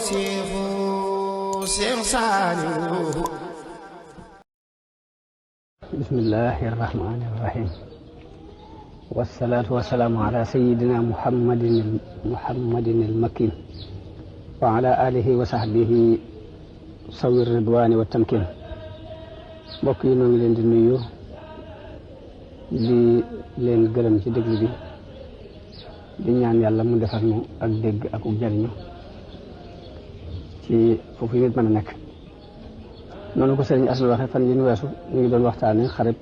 seexu Seex Saaliw. bismillahi irrahmani irrahim wasalaatu wasalaamu ala sayidina muhammadin almakin wa ala alihi wa sahbihi sawi ridwani wa tamkin. mbokk yi noo ngi leen di nuyu di leen gërëm ci déglu bi di ñaan yàlla mu defal nu ak dégg ak jariñu ci foofu nit mën a nekk. noonu ko sëriñ Asna waxe fan yi nu weesu ñu ngi doon waxtaane xareb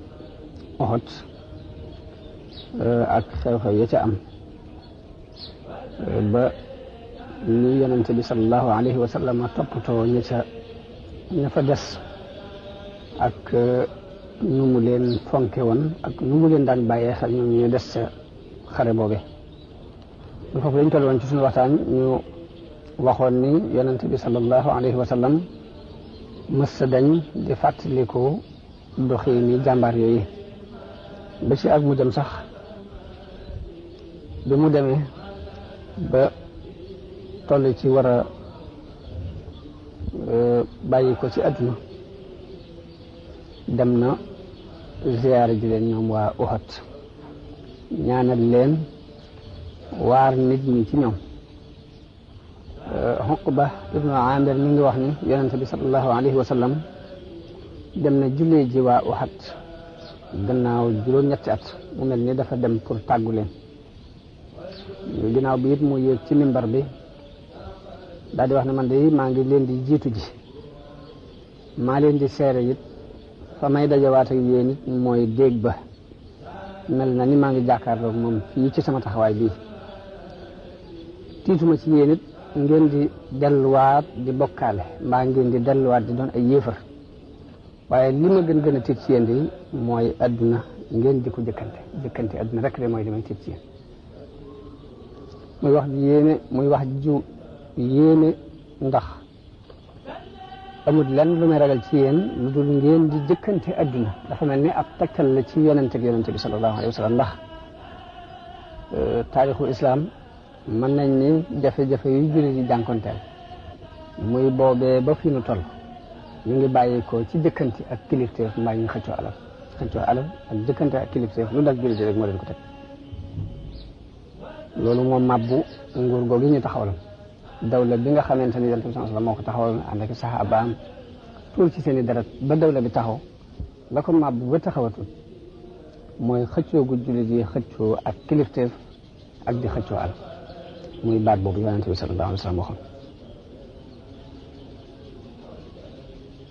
Uhud ak xew-xew ya ca am ba ni yonente bi sallallahu alayhi wa sallam toppatoo ña fa des ak nu mu leen fonke woon ak nu mu leen daan bàyyee xel ñoom ñu des ca xare boobe. bu foofu lañ toll woon ci suñu waxtaan ñu waxoon ni yonente bi sallallahu alayhi wa sallam mës sa dañ di fàttaliku doxiini jàmbaar yooyu ba ci ak mu dem sax bi mu demee ba toll ci war a bàyyi ko ci àdduna dem na ziyaare ji leen ñoom waa Uhud ñaanal leen waar nit ñi ci ñoom. Uqba ibnu Amir mi ngi wax ni yonente bi sallallahu alayhi wa sallam dem na jullee ji waa Uhud gannaaw juróom-ñetti at mu mel ni dafa dem pour tàggu leen. ginnaaw bi it mu yéeg ci mimbar bi daal di wax ne man de maa ngi leen di jiitu ji maa leen di seere it fa may dajawaat ak yéen it mooy déeg ba mel na ni maa ngi jàkkaarloog moom fii ci sama taxawaay bii tiituma ci yéen it ngeen di delluwaat di bokkaale mbaa ngeen di delluwaat di doon ay yéefar waaye li ma gën a tiit ci yéen di mooy adduna ngeen di ko jëkkante adduna rek de mooy li may tiit ci yéen. muy wax ju yéene ndax amul lenn lu may ragal ci yéen lu dul ngeen di jëkkante adduna dafa mel ni ab tegtal la ci yonente bi sallallahu alayhi wa sallam ndax taarixul islam mën nañ ni jafe-jafe yu jullit yi jànkonteel muy boobee ba fi nu toll ñu ngi bàyyi ko ci jëkkante ak kilifteef mbaa ñu xëccoo alal ak jëkkante ak kilifteef lu dal jullit yi rek moo leen ko teg. loolu moom mabbu nguur googu ñu taxawal dawla bi nga xamante ni yonent bi sallallahu alayhi wasallam moo ko taxawal ànd ak saxaabaam tuur ci seen i deret ba dawla bi taxaw la ko mabbu ba taxawatul mooy xëccoo gu jullit yi xëccoo ak kilifteef ak di xëccoo alal muy baat boobu yonent bi sallallahu alayhi wasallam waxoon.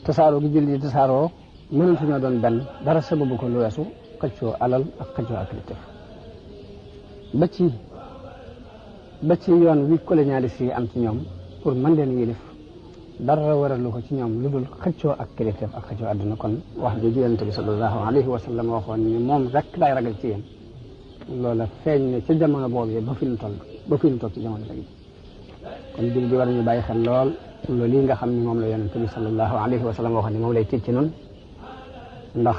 tasaaroo gi jullit yi tasaaroo mënatuñoo doon benn dara sababu ko lu weesu xëccoo alal ak xëccoo ak kilifteef ba ci yoon wi colonialiste yi am ci ñoom pour mën leen yilif dara waralu ko ci ñoom lu dul xëccoo ak kilifteef ak xëccoo àdduna. kon wax jooju yonent bi sallallahu alayhi wa sallam waxoon ni moom rek laay ragal ci yéen loola feeñ ne ca jamono boobu ba fi ñu toog ci jamono léegi. kon jullit bi war nañu bàyyi xel lool loolu yi nga xam ni moom la yonent bi sallallahu alayhi wa sallam waxoon ni moom lay tiit ci noonu ndax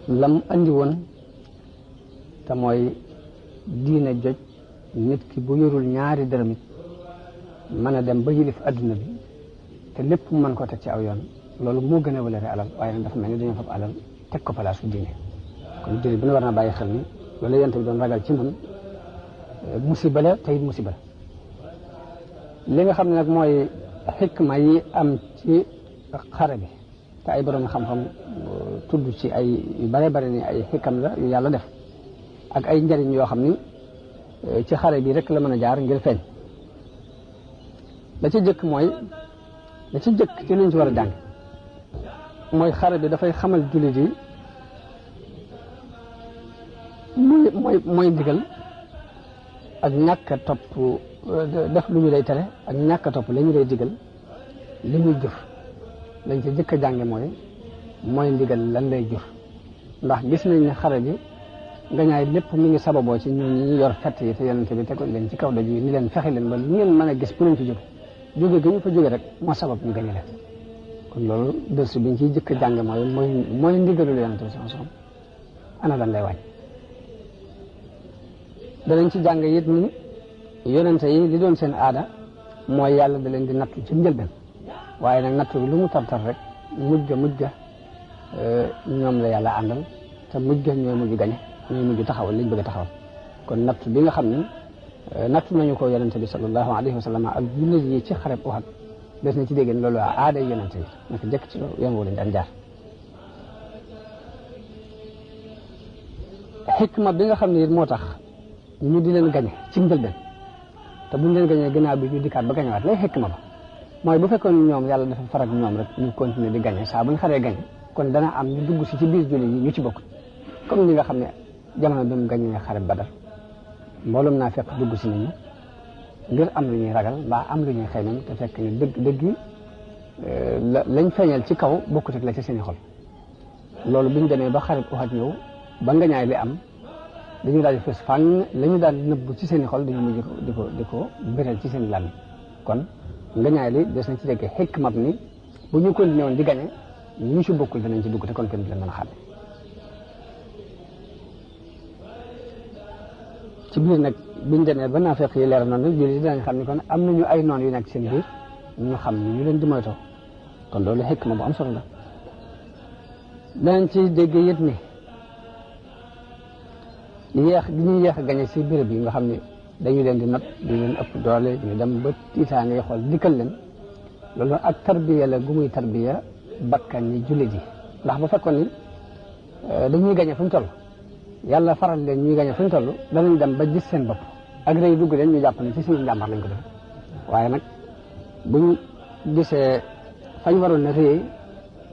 lam andi woon te mooy diine joj nit ki bu yorul ñaari dërëm it mën a dem ba yilif adduna bi te lépp mu mën ko teg ci aw yoon loolu moo gën a wëlëre alal waaye nag dafa mel ni dañoo fab alal teg ko palaasu diine. kon jullit bi nu war naa bàyyi xel ni loolu yonent bi doon ragal ci nun musiba la te it musiba la. li nga xam ne nag mooy xikma yi am ci xare bi te ay borom xam-xam tudd ci ay yu bare ni ay xikam la yu yàlla def ak ay njariñ yoo xam ni ci xare bi rek la mën a jaar ngir feeñ. la ci jëkk ci luñ ci war a jàng mooy xare bi dafay xamal jullit yi mooy ndigal ak ñàkk a topp def lu ñu lay tere ak ñàkk a topp la ñu lay digal li muy jëf lañ ci jëkk a jànge mooy ndigal lan lay jëf. ndax gis nañ ne xare bi ngañaay lépp mi ngi sababoo ci ñun ñi yor fett yi te yonente bi tegoon leen ci kaw doj yi ni leen fexe leen ba lu ngeen mën a gis bu leen fi jóge gi ñu fa jóge rek moo sabab ñu gañe leen. kon loolu dërsu biñ ciy jëkk a jàng mooy ndigalul yonente bi sallallahu alayhi wasallam ana lan lay wàññi. danañ ci jàng it ni yonente yi li doon seen aada mooy yàlla da leen di nattu ci njëlbeen waaye nag nattu bi lu mu tar-tar rek mujj ga ñoom la yàlla àndal te mujj ga ñooy mujj gañe ñooy mujj taxawal liñ bëgg a taxawal kon nattu bi nga xam ne nattu nañu ko yonente bi sallallahu alayhi wa sallam ak jullit yi ci xareb Uhud des na ci dégg ne loolu aaday yonente yi naka jëkk ci yoon woo lañ daan jaar xikma bi nga xam ne it moo tax ñu di leen gañe ci njëlbeen te buñ leen gañee gannaaw bi ñu dikkaat ba gañewaat lay xikma ba mooy bu fekkoon ñoom yàlla dafa farak ñoom rek ñu continuer di gañe saa buñ xaree gañe kon dana am ñu dugg si ci biir jullit yi ñu ci bokk comme ñi nga xam ne jamono bi mu gañee xare Badar mboolum naa fekk dugg si nañu ngir am lu ñuy ragal mbaa am lu ñuy xeymam te fekk ne dëgg lañ feeñal ci kaw bokkut ak la ci seeni xol loolu biñ demee ba xare Uhud ñëw ba ngañaay li am dañu daal di fës fànn la ñu daan nëbb ci seen i xol dañu mujj di ko bëral ci seen làmmiñ kon ngañaay li des na ci dégg xikma ni bu ñu continué woon di gañe ñu ci bokkul danañ ci dugg te kon kenn du leen mën a xàmme ci biir nag biñ demee ba naafeq yi leer noonu jullit dinañ xam ni kon am nañu ay noon yu nekk seen biir ñu xam ni ñu leen di moytoo kon loolu xikma bu am solo la danañ ci dégg yit ni yéex gi ñuy yéex a gañe si béréb yi nga xam ne dañu leen di not di leen ëpp doole ñu dem ba tiitaange xool dikkal leen loolu ak tarbiya la gu muy tarbiya bakkan ñi jullit yi ndax bu fekkoon ni dañuy gañe fu ñu toll yàlla faral leen ñuy gañe fu ñu toll danañ dem ba gis seen bopp ak rëy dugg leen ñu jàpp ne ci suñu njàmbar lañ ko def waaye nag buñ gisee fañ waroon na rëy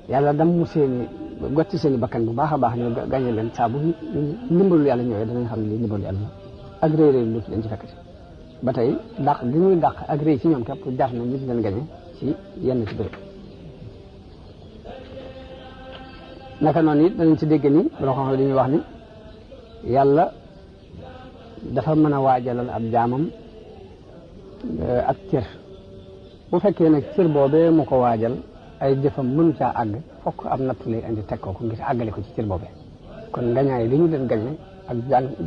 yàlla dam mu seeni gotti seeni bakkan bu baax a baax ñu gañe leen saa bu ndimbalu yàlla ñëwee danañ xam ne lii ndimbalu yàlla ak rëy rëy lu leen ci fekkati ba tey dàq gi ñuy dàq ak rëy ci ñoom képp jar na ñu di leen gañe ci yenn ci béréb naka noonu it danañ ci dégg ni loo xam ne dañuy wax ni yàlla dafa mën a waajalal ab jaamam ak cër bu fekkee nag cër boobee mu ko waajal ay jëfam mënu caa àgg fokk am nattu lay indi teg ko ngir àggale ko ci cër boobee kon ngañaay li ñu leen gañe ak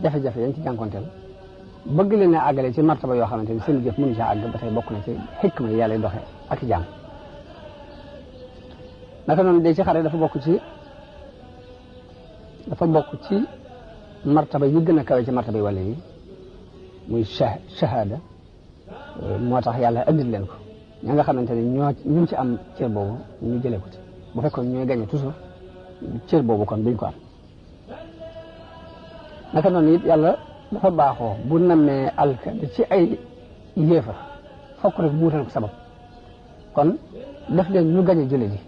jafe-jafe yañ ci jànkonteel bëgg leen a àggale ci martaba yoo xamante ni seen jëf mënu caa àgg ba tey bokk na ci xikma yi yàlla doxe ak jaam naka noonu de ci xare dafa bokk ci martaba yi gën a kawe ci martaba yi wala yi muy shahada moo tax yàlla andil leen ko ña nga xamante ne ñu ci am cër boobu ñu jëlee ko ci bu fekkoon ñooy gagné toujours cër boobu kon duñ ko am naka noonu it yàlla dafa baaxoo bu nammee alkande ci ay yéefar fokk rek mu wutal ko sabab kon def leen ñu gagné jële ji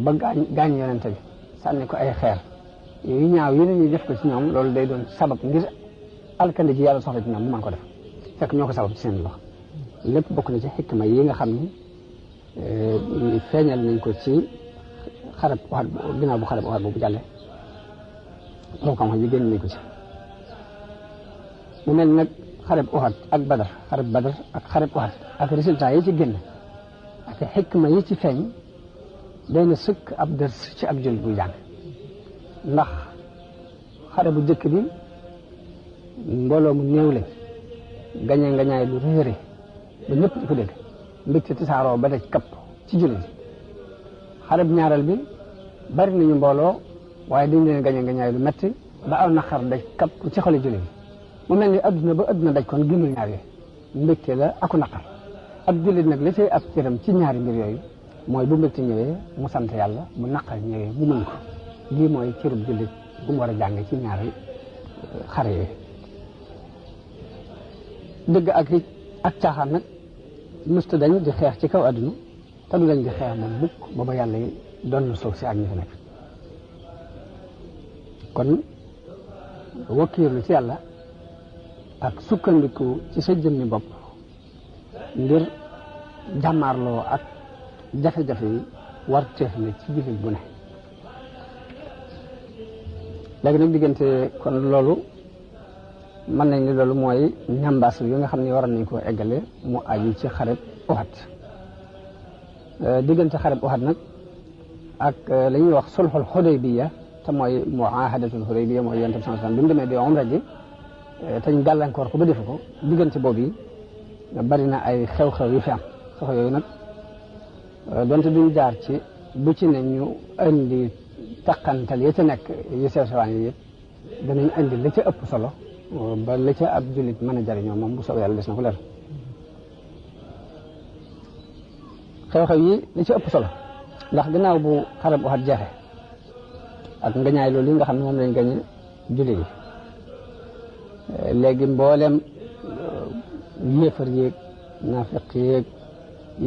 ba gaañ yonente bi sànni ko ay xeer yooyu ñaaw yi ñuy def ko ci ñoom loolu day doon sabab ngir alkande ji yàlla soxla ci ñoom bu mën ko def fekk ñoo ko sabab ci seen loxo lépp bokk na ci xikma yi nga xam ni feeñal nañ ko ci xarab Uhud ginnaaw bu xarab Uhud boobu jàlle loolu xam-xam yi génn nañ ko ci mu mel nag xarab Uhud ak Badar ak xarab Uhud ak résultat yi ci génn ak xikma yi ci feeñ day na sëkk ab dërs ci ab jullit buy jàng ndax xare bu jëkk bi mbooloo mu néew lañ gañee ngañaay lu réere ba ñëpp di ko dégg mbégte tisaaroo ba daj kapp ci jullit xare bu ñaareel bi bari nañu mbooloo waaye dañ leen gañee ngañaay lu metti ba aw naqar daj kapp ci xoli jullit mu mel ni adduna ba adduna daj kon gënul ñaar yooyu mbégte la aku naqar ab jullit nag li cay ab cëram ci ñaari mbir yooyu mooy bu mbégte ñëwee mu sant yàlla bu naqar ñëwee mu muñ ko lii mooy cërub jullit bu mu war a jàng ci ñaari xare yooyu dëgg ak caaxaan nag mësta dañ di xeex ci kaw adduna te du dañ di xeex moom mukk booba yàlla yi doon na suuf si ak ñi fi nekk kon wakkiirlu ci yàlla ak sukkandiku ci sa jëmmi bopp ngir jàmmaarloo ak jafe-jafe yi war teef na ci jullit bu ne léegi nag diggante kon loolu mën nañ ni loolu mooy ñambaas yi nga xam ne waroon nañ koo eggale mu aju ci xareb Uhud diggante xareb Uhud nag ak la ñuy wax sulhul Hudaybiya te mooy muahadatul Hudaybiya mooy yonent bi sallallahu alayhi wasallam bi mu demee di umra ji te ñu gàllankoor ko ba defu ko diggante boobu yi bari na ay xew-xew yu fi am xew yooyu nag donte duñ jaar ci bu ci ne ñu indi taqantal ya ca nekk yu sew sewaan yi yëpp danañ indi la ca ëpp solo ba la ca ab jullit mën a jariñoo moom bu soobee yàlla des na ko leer xew-xew yi li ci ëpp solo ndax gannaaw bu xarab Uhud jeexe ak ngañaay loolu yi nga xam ne moom lañ gañe jullit yi léegi mboolem yéefar yéeg naafiq yéeg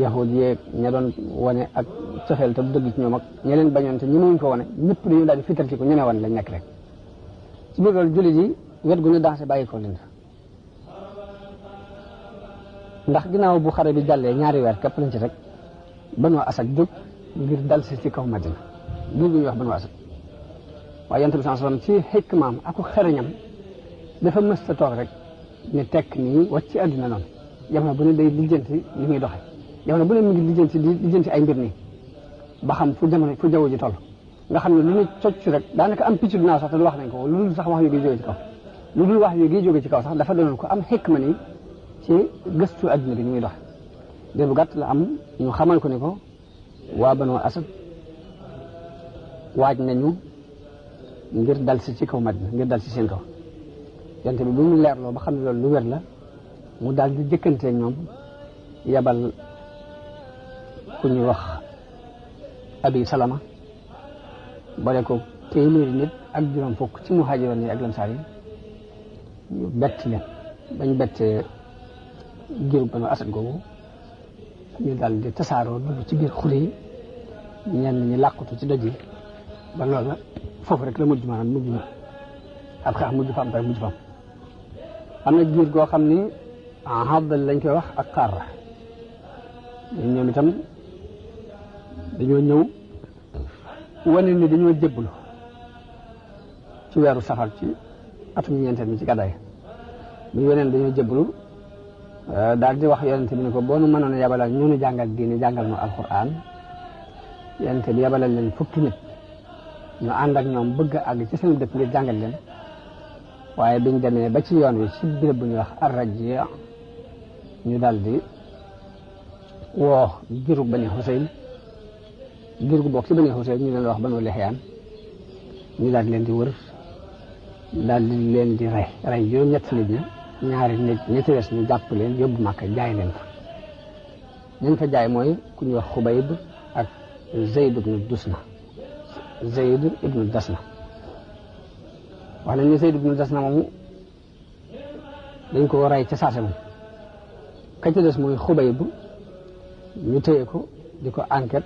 yahud yéeg ña doon wane ak cofeel te dëgg ci ñoom ak ña leen bañoon te ñi muñ ko wane ñëpp dañu daal di fital ci ko ñeme wane lañ nekk rek ci biir loolu jullit yi wet gu ñu dansé bàyyi ko leen ndax ginnaaw bu xare bi jàllee ñaari weer képp lañ ci rek Banu Asad jóg ngir dal si ci kaw Madina ngir bu ñuy wax Banu Asad waaye Yonent bi sallallahu alayhi wasallam ci xikmaam ak xereñam dafa mës a toog rek ne tekk nii wàcc ci àdduna noonu jamono bu ne day lijjanti li muy doxe jamono bu ne mu ngi lijjanti ay mbir nii ba xam fu jaww ji toll nga xam ne lu ñu cocc rek daanaka am picc du naaw sax te du wax nañ ko lu dul sax wax yu gi jóge ci kaw lu dul wax yu gi jóge ci kaw sax dafa doonoon ko am xikma nii ci gëstu àdduna bi ni muy doxe dér bu gàtt la am ñu xamal ko ne ko waa Banu Asad waaj nañu ngir dal si ci kaw Madina ngir dal si seen kaw Yonent bi bu mu leerloo ba xam ne loolu lu wér la mu daal di jëkkante ñoom yabal ku ñuy wax Abi Salama boole ko téeméeri nit ak juróom fukk ci muhaajiroon yi ak lamsaar yi ñu bett leen bañ bettee giru Banu Asad googu ñu daal di tasaaroo dugg ci biir xur yi ñenn ñi làqutu ci doj yi ba loolu la foofu rek la mujj maanaam mujj na ab xeex mujj fa am rek mujj fa am na giir goo xam ni Abdal lañ koy wax ak Qarra ñoom itam dañoo ñëw wane ni dañoo jébbalu ci weeru safar ci atum ñeenteel mi ci gàddaay bi ñu weneen dañoo jébbalu daal di wax yonente bi ni ko boo nu mënoon a yabalal ñu nu jàngal diine jàngal nu alquran yonente bi yabalal leen fukki nit ñu ànd ak ñoom bëgg a àgg ci seen dëkk ngir jàngal leen waaye biñ demee ba ci yoon wi ci béréb bu ñuy wax Ar-Rajji ñu daal di woo giru Bani Husayn giru gu bokk ci Bani Husayn ñu leen wax Banu Lihyaan ñu daal di leen di wër daal di leen di rey juróom-ñett nit ñi ñaari nit ñi ci des ñu jàpp leen yóbbu Makka jaay leen fa ñu fa jaay mooy ku ñuy wax Xubayb ak Zayd ibnu Dasna wax nañ ne Zayd ibnu Dasna moomu dañ ko rey ca saase moom ka ci des mooy Xubayb ñu téye ko di ko enquête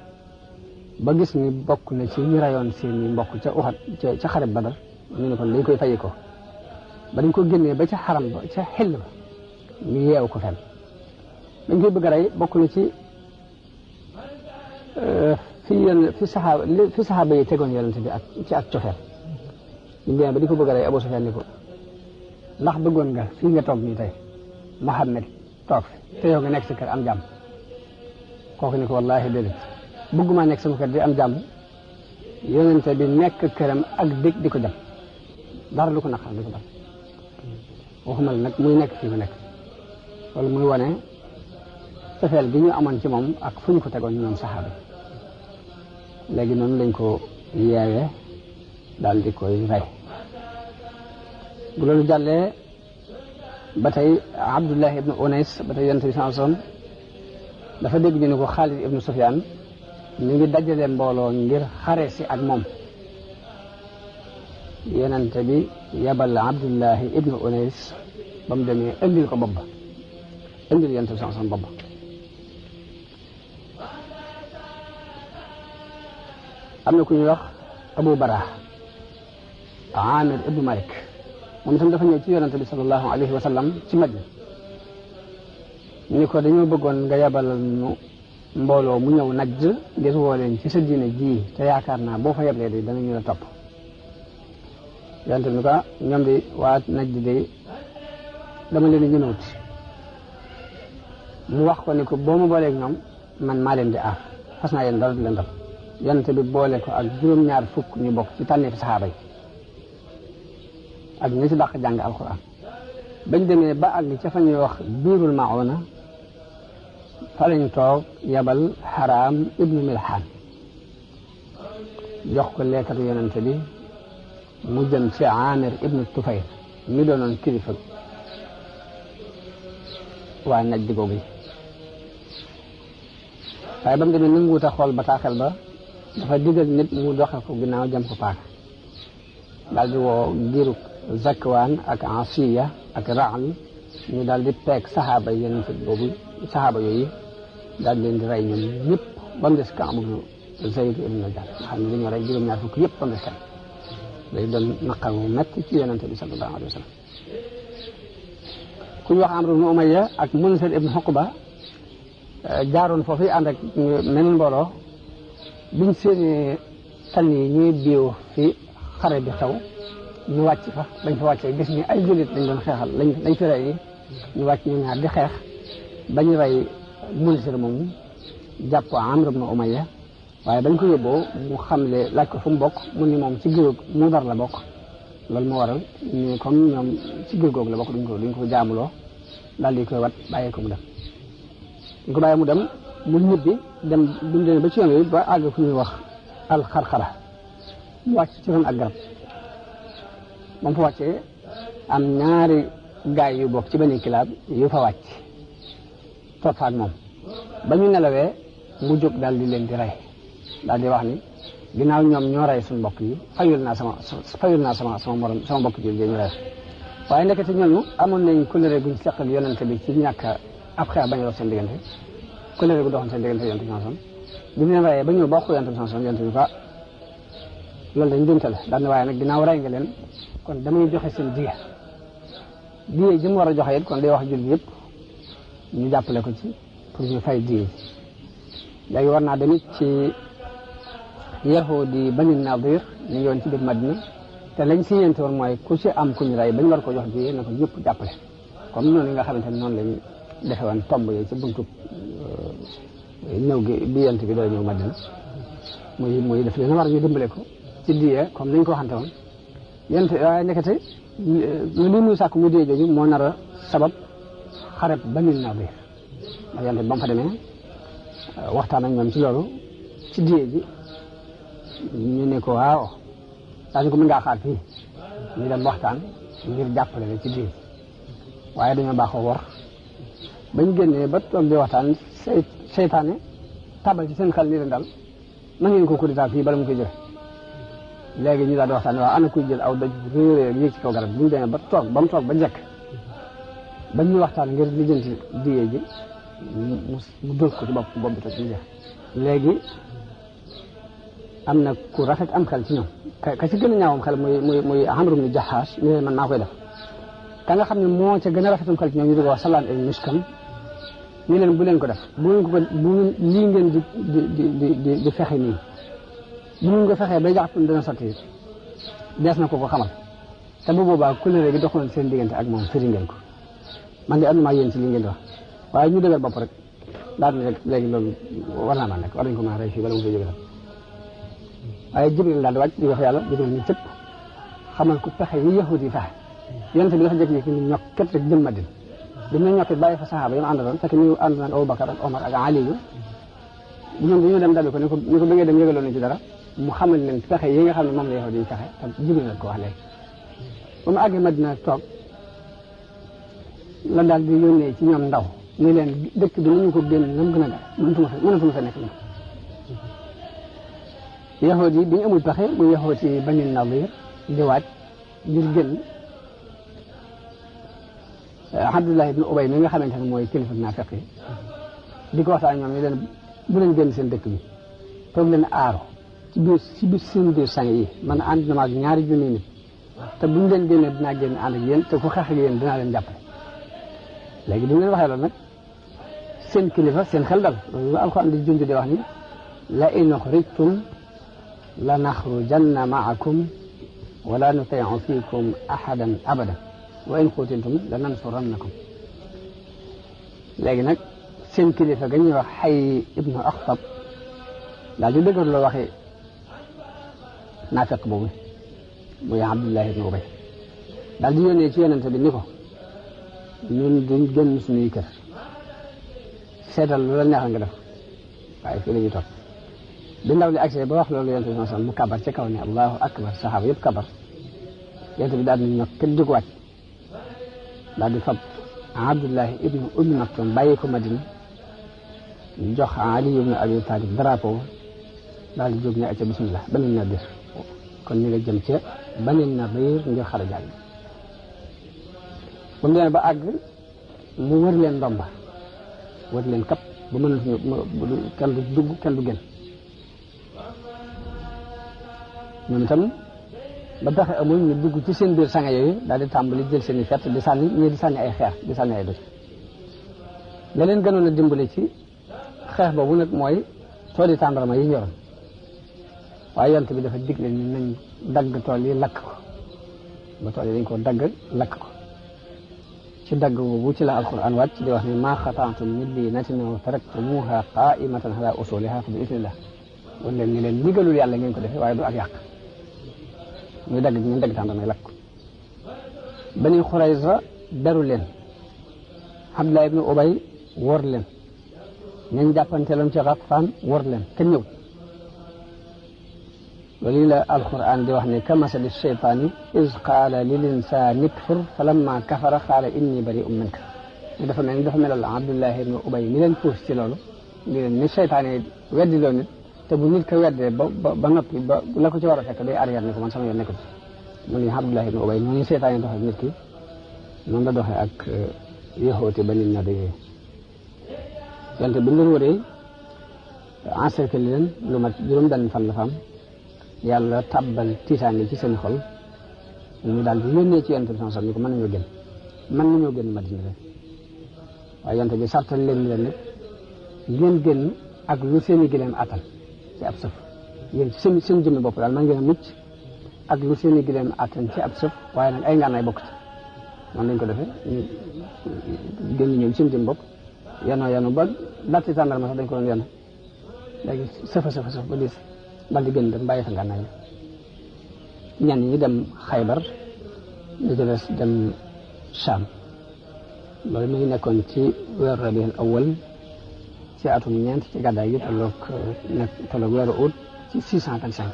ba gis ni bokk na ci ñu rayoon seeni mbokk ca Uhud ca xare Badar ñu ne kon dañ koy fayee ko ba dañ ko génnee ba ca xaram ba ca xel ba ñu yeew ko fenn dañ koy bëgg a rey bokk na ci fi saxaaba yi tegoon yonent bi ak ci ak cofeel ñu demee ba di ko bëgg a rey Abu Sufyaan ni ko ndax bëggoon nga fii nga toog nii tey Muhammad toog fi te yow nga nekk sa kër am jàmm kooku ni ko wallaahi déedéet bëgguma nekk sama kër di am jàmm yonent bi nekk këram ak dégg di ko jam dara lu ko naqar di ko dal waxuma la nag muy nekk fii mu nekk loolu muy wane cofeel gi ñu amoon ci moom ak fu ñu ko tegoon ñoom saxaaba léegi noonu lañ ko yeewee daal di koy rey bu loolu jàllee ba tey Abdullah ibnu Unays ba tey yonent bi sallallahu alayhi wasallam dafa dégg ñu ne ko Xaalid ibnu Sufyaan mi ngi dajale mbooloo ngir xare si ak moom yonent bi yabal Abdullah ibnu Unays ba mu demee indil ko bopp ba indil yonent bi sallallahu alayhi wasallam bopp ba am na ku ñuy wax Abu Barah Amir ibnu Malik moom itam dafa ñëw ci yonent bi sallallahu alayhi wa sallam ci Madina ni ko dañoo bëggoon nga yabalal nu mbooloo mu ñëw Najd ngir woo leen ci sa diine ji te yaakaar naa boo fa yeblee de danañu la topp yonent bi ni ko ñoom di waa Najd de dama leen di ñëwut mu wax ko ni ko boo ma booleeg ñoom man maa leen di aar fas naa yéen dara du leen dal yonent bi boole ko ak juróom-ñaar fukk ñu bokk ci tànneefi saxaaba yi ak ñi ci dàq jàng alquran bañ demee ba àgg ca fa ñuy wax biirul mauna fa lañ toog yabal Haram ibnu Milhan jox ko leetaru yonente bi mu jëm ci Amir ibnu Tufayl mi doonoon kilifa waa Najd googu waaye ba mu demee nanguwut a xool bataaxel ba dafa digal nit mu doxe ko ginnaaw jëm ko paaka daal di woo giru Zakwaan ak Asiya ak Raal ñu daal di peeg saxaaba yonente boobu saxaaba yooyu daal di leen di rey ñoom ñëpp ba mu des Kaab ibnu Zayd ibnu Najjar nga xam ne dañoo rey juróom-ñaar fukk yëpp ba mu des kan day doon naqar mu metti ci yonente bi sallallahu alayhi wa sallam ku ñu wax Amru ibnu Umayya ak Munzir ibnu Uqba jaaroon foofu ànd ak meneen mbooloo biñ seeni tànn yi ñuy biiw fi xare bi xew ñu wàcc fa bañ fa wàccee gis ni ay jullit lañ doon xeexal lañ fi rey ñu wàcc ñu ñaar di xeex bañ rey Munzir moomu jàpp Amru ibnu Umayya waaye bañ ko yóbboo mu xamle laaj ko fu mu bokk mu ni moom ci giru Mudar la bokk loolu moo waral ñu comme ñoom ci giir googu la bokk duñ ko jaamuloo daal di koy wat bàyyee ko mu dem ñu ko bàyyee mu dem mu ñibbi dem dumu demee ba ci yoon wi ba àgg fu ñuy wax alxarxara mu wàcc ci ron ak garab moom fa wàccee am ñaari gaay yu bokk ci Bani Kilaab yu fa wàcc toog fa ak moom ba ñu nelawee mu jóg daal di leen di rey daal di wax ni ginnaaw ñoom ñoo rey suñu mbokk yi fayul naa sama morom sama mbokk ji ñu rey waaye ndekete ñooñu amoon nañ kóllëre guñ seq ak yonente bi ci ñàkk ab xeex bañ a dox seen diggante kóllëre gu doxoon seen diggante yonente bi sanson bi mu leen reyee ba ñëw ba wax ko yonente bi sanson yonente bi quoi loolu dañ jumte la daal ne waaye nag ginnaaw rey nga leen kon damay joxe seen diye ji mu war a joxe it kon day wax jul bi yëpp ñu jàppale ko ci pour ñu fay diye ji léegi war naa demit ci yahudi Bani Nadir ñu ngi woon ci biir Madina te lañ si yéente woon mooy ku ci am ku ñu rey bañ war ko jox diye na ko ñëpp jàppale comme noonu nga xamante ne noonu lañ defe woon tomb yooyu ci buntu ñëw gi bi yent bi dara ñëw Madina muy def leen war ñu dimbale ko ci diye comme nañ ko waxante woon yent waaye nekkate li muy sàkk mu diye jooju moo nar a sabab xareb Bani Nadir ndax yent bi ba mu fa demee waxtaan ak ñoom ci loolu ci diye ji ñu ne ko waaw daañu ko mën ngaa xaar fii ñu dem waxtaan ngir jàppale la ci diye ji waaye dañoo baaxoo wor bañ génnee ba toog di waxtaan seytaane tabal ci seen xel ni leen dal na ngeen ko kuditaa fii bala mu koy jël léegi ñu daal di waxtaan waaw ana kuy jël aw doj réeréer yéeg ci kaw garab bu ñu demee ba mu toog ba jekk bañ ñu waxtaan ngir lijjanti diye ji mu dóor ko ci bopp bi toj mu jeex léegi am na ku rafet am xel ci ñoom ka ci gën a ñaawam xel muy Amru ibn Jahash ñu ne man maa koy def ka nga xam ne moo ca gën a rafetam xel ci ñoom ñu di ko wax Salaan ibn Mishkam ñu leen bu leen ko def bu lii ngeen di fexe nii bu ngeen ko fexee bay jaxat dana sotti dees na ko xamal te bu boobaa kóllëre gi doxoon seen diggante ak moom firi ngeen ko man de am na maa yéen ci li ngeen di wax waaye ñu dëgër bopp rek daal di rek léegi loolu war naa maa nekk war nañ ko mën a rey fii bala mu koy jóge waaye Jibril daal di wàcc di wax yàlla Jibril ni cëpp xamal ko pexe yi yahudi yi fexe yonente bi dafa jékki-jékki ni ñokket rek jëm Madina bi mu ne ñokket bàyyi fa saxaaba yi mu àndaloon fekk ñu ànd nag Abubakar ak Omar ak Ali yu ñoom dañoo dem dabi ko ni ko ba ngay dem yëgaloon nañ ci dara mu xamal leen pexe yi nga xam ne moom la yahudi yi fexe te Jibril la ko wax léegi ba mu àggee Madina toog la daal di yónnee ci ñoom ndaw ni leen dëkk bi nañu ko génn nam gën a gaaw mënatuma fa nekk na yahood yi bi ñu amul pexe muy yahood yi Bani Nadir di waaj ngir génn Abdullah ibn Ubay mi nga xamante ne mooy kilifa naafiq yi di ko waxtaan ñoom ñu leen bu leen génn seen dëkk bi toog leen aaro ci biir seen biir sang yi man ànd na ma ak ñaari junni nit te bu ñu leen génnee dinaa génn ànd ak yéen te ku xeex ak yéen dinaa leen jàppale léegi bi mu leen waxee loolu nag seen kilifa seen xel dal loolu la Alxuraan di junj di wax ni la in uxrijtum la naxrujanna maakum wala nutiicu fiikum ahadan abadan wa in qutiltum la nansurannakum léegi nag seen kilifa ga ñuy wax Xay ibnu Axtab daal di dëgër loo waxee naafiq boobu muy Abdullah ibnu Ubay daal di yónnee ci yonente bi ni ko ñun duñ génn suñuy kër seetal lu la neexal nga def waaye fii la ñuy toog bi ndaw li agsee ba wax loolu yonent bi sallallahu alayhi wasallam mu kabar ca kaw ne allahu akbar saxaaba yëpp kabar yonent bi daal di ñokk kenn di ko wàcc daal di fab Abdullahi ibnu Ummi Maktum bàyyi ko Madina jox Ali ibnu Abi Talib drapeau daal di jóg ne acca bismillah Bani Nadir kon ñu nga jëm ca Bani Nadir ngir xare jàll ba mu demee ba àgg mu wër leen ndomba wër leen kap ba mënatuñu kenn du dugg kenn du génn ñoom itam ba taxe amul ñu dugg ci seen biir sanga yooyu daal di tàmbali jël seen i fett di sànni ñii di sànni ay xeer di sànni ay doj la leen gënoon a dimbali ci xeex boobu nag mooy tooli tàndarma yi ñoroon waaye yonent bi dafa digle ni nañ dagg tool yi lakk ko ba tool yi dañ ko dagg lakk ko ci dagg boobu ci la alquran wàcc di wax ni maa xata'tum min liinatin aw taraktumuha qaa'imatan ala usuliha fa bi idnillah wala leen ni leen ndigalul yàlla ngeen ko defee waaye du ak yàq muy dagg ñu dagg tàndarma lakk ko Bani Xurayza daru leen Abdullah ibnu Ubay wor leen ñañ jàppanteeloon ci Ghatfaan wor leen kenn ñëw loolu la alquran di wax ne kamasali shaytaani iz qaala lil insaani kfur falamma kafara qaala inni bari'un minka dafa melal Abdullah ibnu Ubay mi leen puus ci loolu di leen ni seytaane weddi loo nit te bu nit ko weddee ba noppi ba la ko ci war a fekk day arrière ni ko man sama yoon nekkul mu ni Abdullah ibn Ubay noonu seytaane doxee nit ki noonu la doxee ak yéexooti Bani Nadir wante bu ñu leen wëree encercler leen lu mat juróom-benn fan la fa am yàlla tabbal tiitaange ci seen xol ñu daal di yónnee ci yonent bi sallallahu alayhi wasallam ni ko mën nañoo génn Madina rek waaye yonent bi sartal leen nag ngeen génn ak lu seen i gileem attan ci ab sëf yéen seen jëmmi bopp daal man ngeen a mucc ak lu seen i gileem attan ci ab sëf waaye nag ay ngànnaay bokk ci noonu lañ ko defee ñu génn ñoom seen jëmmi bopp yanu ba datti tàndarma sax dañ ko doon yanu léegi sëf ba diis dal di génn dem bàyyi fa ngànnaay ñenn ñi dem Xaybar ñu des dem Sham loolu mi ngi nekkoon ci weeru Rabiul Awwal ci atum ñeent ci gàddaay gi tolloog weeru août ci 625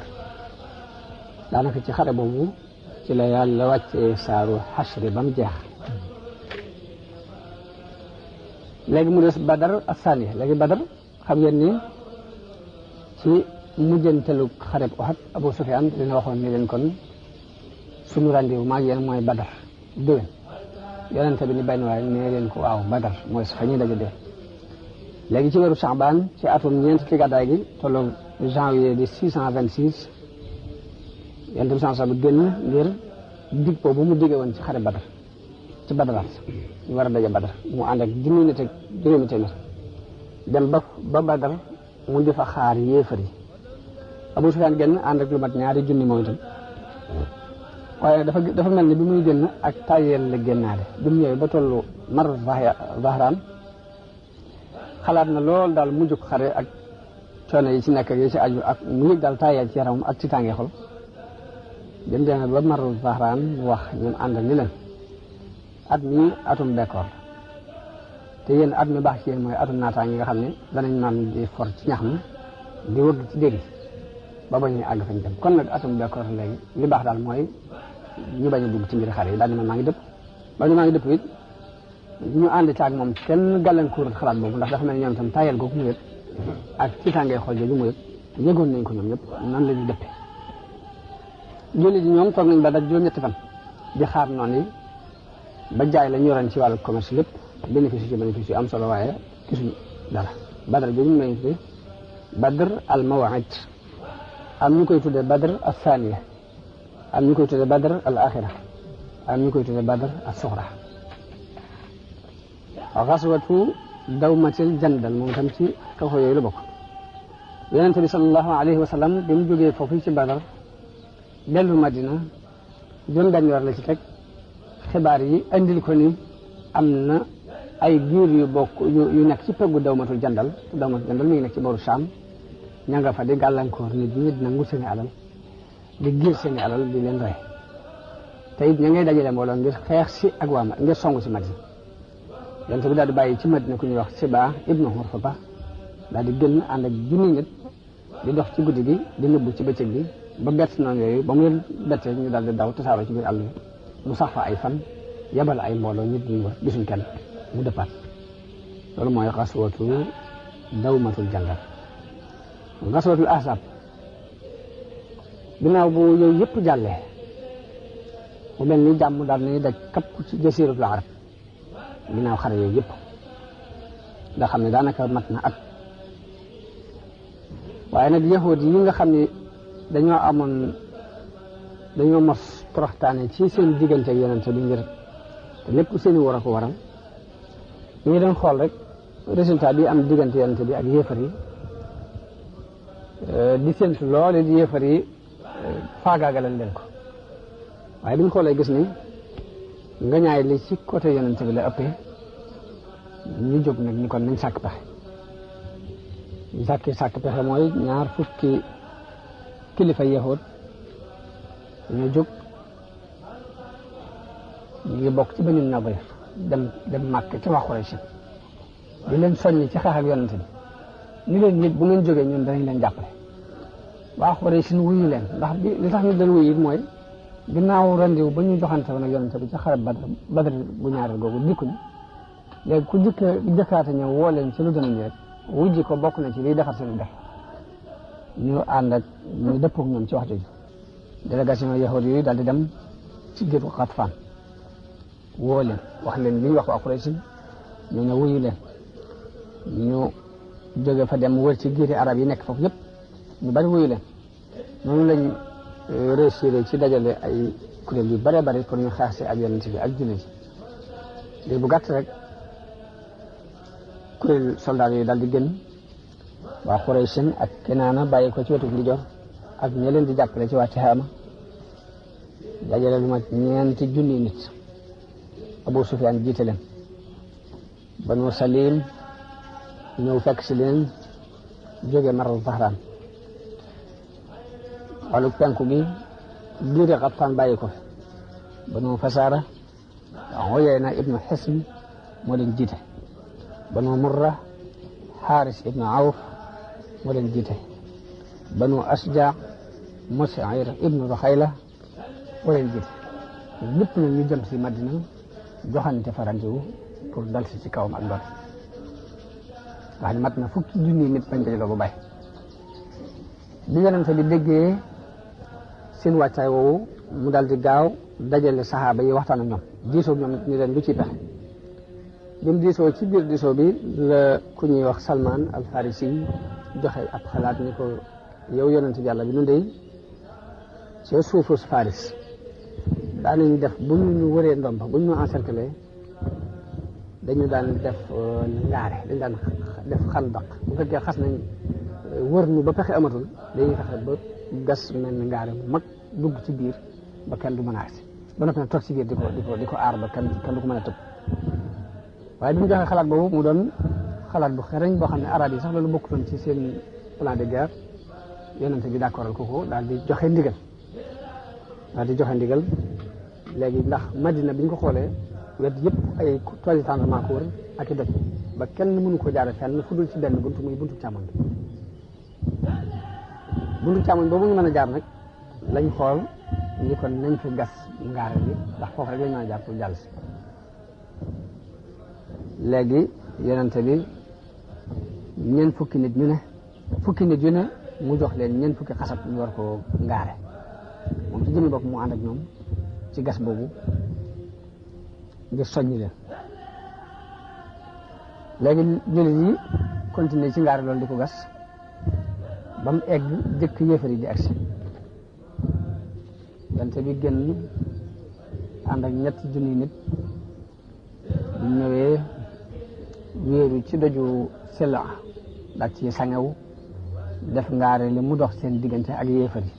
daanaka ci xare boobu ci la yàlla wàccee saaru xasri ba mu jeex léegi mu des Badar ak Saniya léegi Badar xam ngeen ni ci mujjantelu xareb Uhud Abu Sufyaan dina waxoon ni leen kon suñu rendez-vous maag yéen mooy Badar déwén yonente bi ni benn waaye nee leen ko waaw Badar mooy fa ñuy daje dee léegi ci weeru Sha'ban ci atum ñeent ci gàddaay gi tolloog janvier di 626 yonente bi sallallahu alayhi wasallam génn ngir dig boobu mu digge woon ci xare Badar ci Badaraat ñu war a daje Badar mu ànd ak junni nit ak juróomi téeméer dem ba Badar mu di fa xaar yéefar yi Abu Sufyaan génn ànd ak lu mat ñaari junni moom itam waaye dafa mel ni bi muy génn ak tayel la génnaale bi mu ñëwee ba tollu Mar Zahraan xalaat na lool daal mu jóg xare ak coono yi ci nekk yi ci aju ak mu yëg daal tayel ci yaramam ak ci tàngee xol dem demee ba Mar Zahraan mu wax ñun ànd ni leen at mi atum bekkoor te yéen at mi baax ci yéen mooy atum naataange nga xam ne danañ naan di for ci ñax mi di wëgg ci dégg ba bañ a àgg fañ dem kon nag atum bekkoor léegi li baax daal mooy ñu bañ a dugg ci mbiri xare yi daal di maa ngi dëpp ba ñu maa ngi dëpp it ñu ànd ci ak moom kenn gàllankoor xalaat boobu ndax dafa mel ni ñoom itam tayel googu mu yëg ak ci tàngee xool jooju mu yëg yëgoon nañ ko ñoom ñëpp nan la ñuy dëppe jullit yi ñoom toog nañ ba daj juróom-ñetti fan di xaar noonu yi ba jaay la ñu yoroon ci wàllu commerce lépp bénéfice yu am solo waaye gisuñu dara Badar jooju ñu lañu tuddee Badr al Maw'id am ñu koy tuddee Badr al Thaniya am ñu koy tuddee Badr al Akhira am ñu koy tuddee Badr al Sughra xaswatu dawmatil jandal moom itam ci xew-xew yooyu la bokk Yonent bi sallallahu alayhi wa sallam bi mu jógee foofu ci Badar dellu Madina juróom-benn weer la ci teg xibaar yi andil ko ni am na ay giir yu bokk yu nekk ci peggu dawmatul jandal mi ngi nekk ci booru Saam ña nga fa di gàllankoor nit ñi di nangu seeni alal di giir seeni alal di leen rey te it ña ngay dajale mbooloo ngir xeex si ak waa ngir songu si Madina yonent bi daal di bàyyi ci Madina ku ñuy wax Siba ibnu Hurfata daal di génn ànd ak junni nit di dox ci guddi gi di nëbbu ci bëccëg bi ba bett noonu yooyu ba mu leen bettee ñu daal di daw tasaaroo ci biir àll bi mu sax fa ay fan yabal ay mbooloo nit ñi wër gisuñ kenn mu dëppaat loolu mooy xaswatu dawmatul jandal xaswatul ahzab ginnaaw bu yooyu yëpp jàllee mu mel ni jàmm daal nañu daj kapp ci jasiratul arab ginnaaw xare yooyu yëpp nga xam ne daanaka mat na at waaye nag yahud yi nga xam ne dañoo mos toroxtaane ci seen diggante ak yonente bi ngir te lépp seen i war a ko waral ñu ngi doon xool rek résultat bi am diggante yonente bi ak yéefar yi di séntu loole di yéefar yi faagaagalal leen ko waaye bi ñu xoolee gis ni nga ñaay li ci côté yonente bi la ëppee ñu jóg nag ni kon nañ sàkk pexe ñu sàkk pexe mooy ñaar fukki kilifa yahud ñoo jóg ñu ngi bokk ci Banu Nadir dem màkk ci waa Quraysh di leen soññ ci xeex ak yonente bi ni leen nit bu ngeen jógee ñun danañ leen jàppale waa Quraysh wuyu leen ndax li tax ñu leen wuyu it mooy ginnaaw rendiw ba ñu joxante woon ak yonente bi ci xarab Badr bu ñaareel googu dikkuñ léegi ku jëkkaate ñëw woo leen ci lu dana ñu rek wujji ko bokk na ci liy defar seen def ñu ànd ak ñu dëppook ñoom ci wax jooju délégation yahud yooyu daal di dem ci géetu Xatfaan woo leen wax leen li ñu wax waa Quraysh ñu ne wuyu leen ñu jóge fa dem wër ci giiri arab yi nekk foofu yëpp ñu bari wuyu leen noonu lañ réussir ci dajale ay kuréel yu bare bari pour ñu xeex si ak yonent bi ak jullit yi léegi bu gàtt rek kuréel soldat yooyu daal di génn waa Quraysh ak Kinaana bàyyi ko ci wetu ndijoor ak ñi leen di jàppale ci waa Tihaama dajale lu mat ñeenti junni nit Abu Sufyaan jiite leen Banu Salim ñëw fekk si leen jóge Marru Zahraan wàllu penku gi giiri Xatfaan bàyyi ko fi Banu Fasaara Uyayna ibnu Hisn moo leen jiite Banu Murra Xaaris ibnu Awf moo leen jiite Banu Asja Mus'ir ibnu Ruxayla moo leen jiite ñëpp nag ñu jëm si Madina joxante fa rendez-vous pour dal si ci kawam ak doole nga xam ne mat na fukki junni nit bañ dajaloo ba bàyyi bi yonente bi déggee seen wàccaay woowu mu dal di gaaw dajale saxaaba yi waxtaan ak ñoom diisoo ñoom ñu leen lu ciy pexe bi mu diisoo ci biir diisoo bi la ku ñuy wax Salman al Farisi joxe ab xalaat ni ko yow yonente bi yàlla bi nu dey ci suufu Faris daanañ def bu ñu wëree ndomba bu ñu encercler dañu daan def ngaare dañ daan def xandaq bu fekkee xas nañ wër ñu ba pexe amatul dañuy fexe ba gas mel ni ngaare bu mag dugg ci biir ba kenn du mën a agsi ba noppi nag toog ci biir di ko aar ba kenn du ko mën a tëb waaye bi mu joxee xalaat boobu mu doon xalaat bu xereñ boo xam ne arab yi sax loolu bokkutoon ci seen plan de guerre yonente bi d'accordal ko daal di joxe ndigal léegi ndax Madina bi ñu ko xoolee wet yëpp ay toiles tendrement ko wër ak i doj ba kenn mënu ko jaare fenn fu dul ci benn buntu muy buntu càmmoñ boobu ñu mën a jaar nag lañ xool ni kon nañ fi gas ngaare bi ndax foofu rek lañ mën a jaar pour jàll si léegi yonente bi ñeent fukki nit yu ne mu jox leen ñeent fukki xasab ñu war ko ngaare moom ci jëmi bopp mu ànd ak ñoom ci gas boobu ngir soññi leen léegi jullit yi continuer ci ngaare loolu di ko gas ba mu egg jëkk yéefar yi di agsi yonente bi génn ànd ak ñetti junni nit bu ñëwee wéeru ci doju Sila daal ci sangewu def ngaare li mu dox seen diggante ak yéefar yi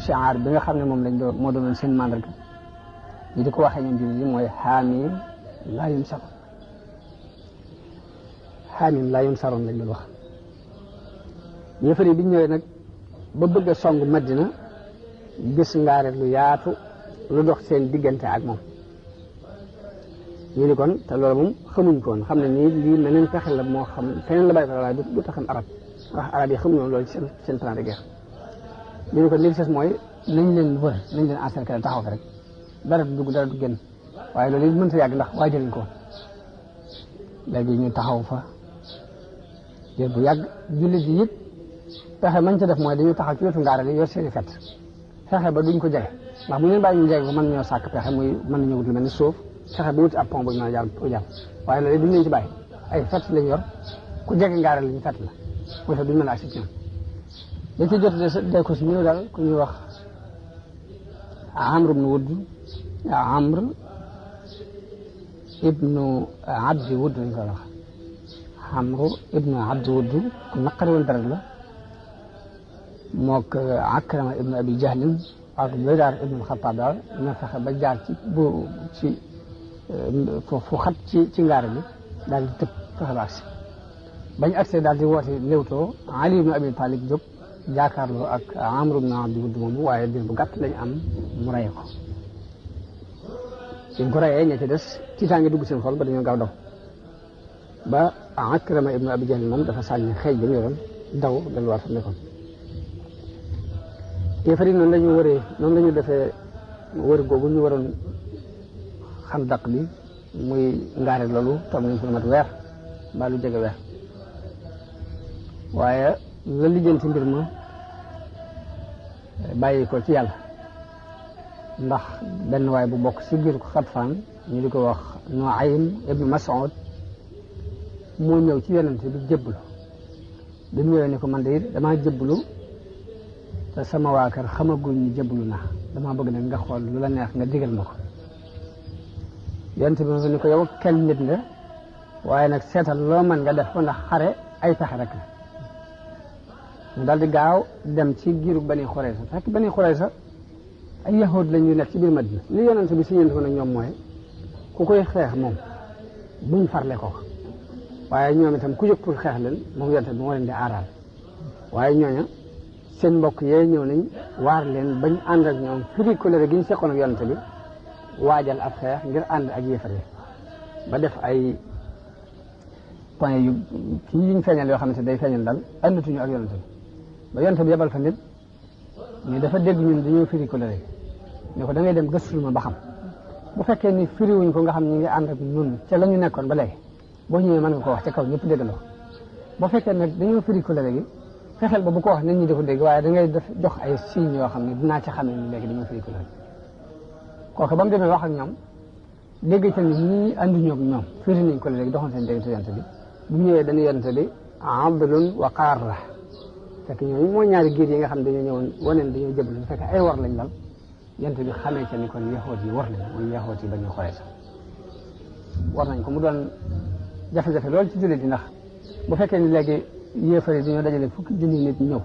shi'ar bi nga xam ne moom lañ moo doonoon seen mandarga ñi di ko waxee ñoom jullit yi mooy xaamim laa yunsaroon lañ doon wax yéefar yi bi ñu ñëwee nag ba bëgg a song Madina gis ngaare lu yaatu lu dox seen diggante ak moom ñu ni kon te loolu moom xamuñ ko woon xam ne nii lii meneen fexe la moo xam feneen la bàyyi ko waaye du tax xam arab ndax arab yi xamuñu woon loolu ci seen plan de guerre ñu ni kon li des mooy nañ leen wër nañ leen encercler taxaw fi rek dara du dugg dara du génn waaye loolu it mënta yàgg ndax waajaluñ ko léegi ñu taxaw fa jël bu yàgg jullit yi it pexe mañ ca def mooy dañu taxaw ci wetu ngaara li yor seeni fett fexe ba duñ ko jege ndax bu ñu leen bàyyi ñu jege ko mën nañoo sàkk pexe muy mën nañoo wut lu mel ni suuf fexe ba wuti ab pont bu ñu mën a jàll pour jàll waaye loolu duñ leen ci bàyyi ay fett lañ yor ku jege ngaara li ñu fett la mooy tax duñ mën a agsi ci ñoom dañ ci jot de ko si ñëw daal ku ñuy wax Amr ibnu Wudd Amr ibnu Abdi Wudd lañ koy wax Amr ibnu Abdi Wudd ku naqari woon dara la mook Akrama ibnu Abi Jahlin ak Baydaar ibnu Xattaab daal ñoo fexe ba jaar ci fu xat ci ngaara bi daal di tëb fexe ba agsi bañ agsi daal di woote léewtoo Ali ibnu Abi Talib jóg jaakaarloo ak Amr ibnu Abdi Wudd moomu waaye dir bu gàtt lañ am mu rey ko suñ ko reyee ña ci des tiitaange dugg seen xol ba dañoo gaaw daw ba Akrama ibnu Abi Jahl moom dafa sànni xeej ba mu yoroon daw delluwaat fa nekkoon yéefar yi noonu la ñu wëree noonu la ñu defee wër googu ñu waroon xandaq bi muy ngaare loolu toog nañ fa mat weer mbaa lu jege weer waaye la lijjanti mbir ma bàyyi ko ci yàlla ndax benn waay bu bokk ci biir ko Xatfaan ñu di ko wax Nuaym ibnu Mas'ud moo ñëw ci yonente bi jébbalu bi mu ñëwee ni ko man de damaa jébbalu te sama waa kër xamaguñ ni jébbalu naa damaa bëgg nag nga xool lu la neex nga digal ma ko yonente bi ni ko yow kenn nit nga waaye nag seetal loo mën nga def ko ndax xare ay pexe rek la mu daal di gaaw dem ci giiru Bani Xurayza fekk Bani Xurayza ay yahud lañu nekk ci biir Madina li yonente bi siñante ko nag ñoom mooy ku koy xeex moom buñ farle ko waaye ñoom itam ku jóg pour xeex leen moom yonente bi moo leen di aaraal waaye ñooña seen mbokk yee ñëw nañ waar leen bañ ànd ak ñoom firi colère gi ñu seqoon ak yonente bi waajal ab xeex ngir ànd ak yéefar yi ba def ay point yu ci yuñ feeñal yoo xamante day feeñal daal àndatuñu ak yonente bi ba yonente bi yebal fa nit ñu dafa dégg ñun dañoo firi colère ne ko da ngay dem gëstul ma ba xam bu fekkee ni firiwuñ ko nga xam ñu ngi ànd ak ñun ca la ñu nekkoon ba léegi boo ñëwee mën nga ko wax ca kaw ñëpp déggandoo boo fekkee nag dañoo firi colère gi fexeel ba bu ko wax nit ñi di ko dégg waaye da ngay def jox ay signes yoo xam ne dinaa ci xam ne léegi dañoo firi colère kooku ba mu demee wax ak ñoom dégg ca ni ñii anduñu ak ñoom firi nañ colère gi doxoon seen diggante yonente bi bu ñëwee dañu yonente bi Abdulun wa Qaarra fekk ñooñu mooy ñaari giir yi nga xam ne dañoo ñëwoon waneen dañoo jëblu fekk ay war lañ lal yonente bi xamee ca ni kon yaxoot yi war lañ muy yaxoot yi Bani Xurayza war nañ ko mu doon jafe-jafe loolu ci jullit yi ndax bu fekkee ni léegi yéefar yi dañoo dajale fukki junni nit ñëw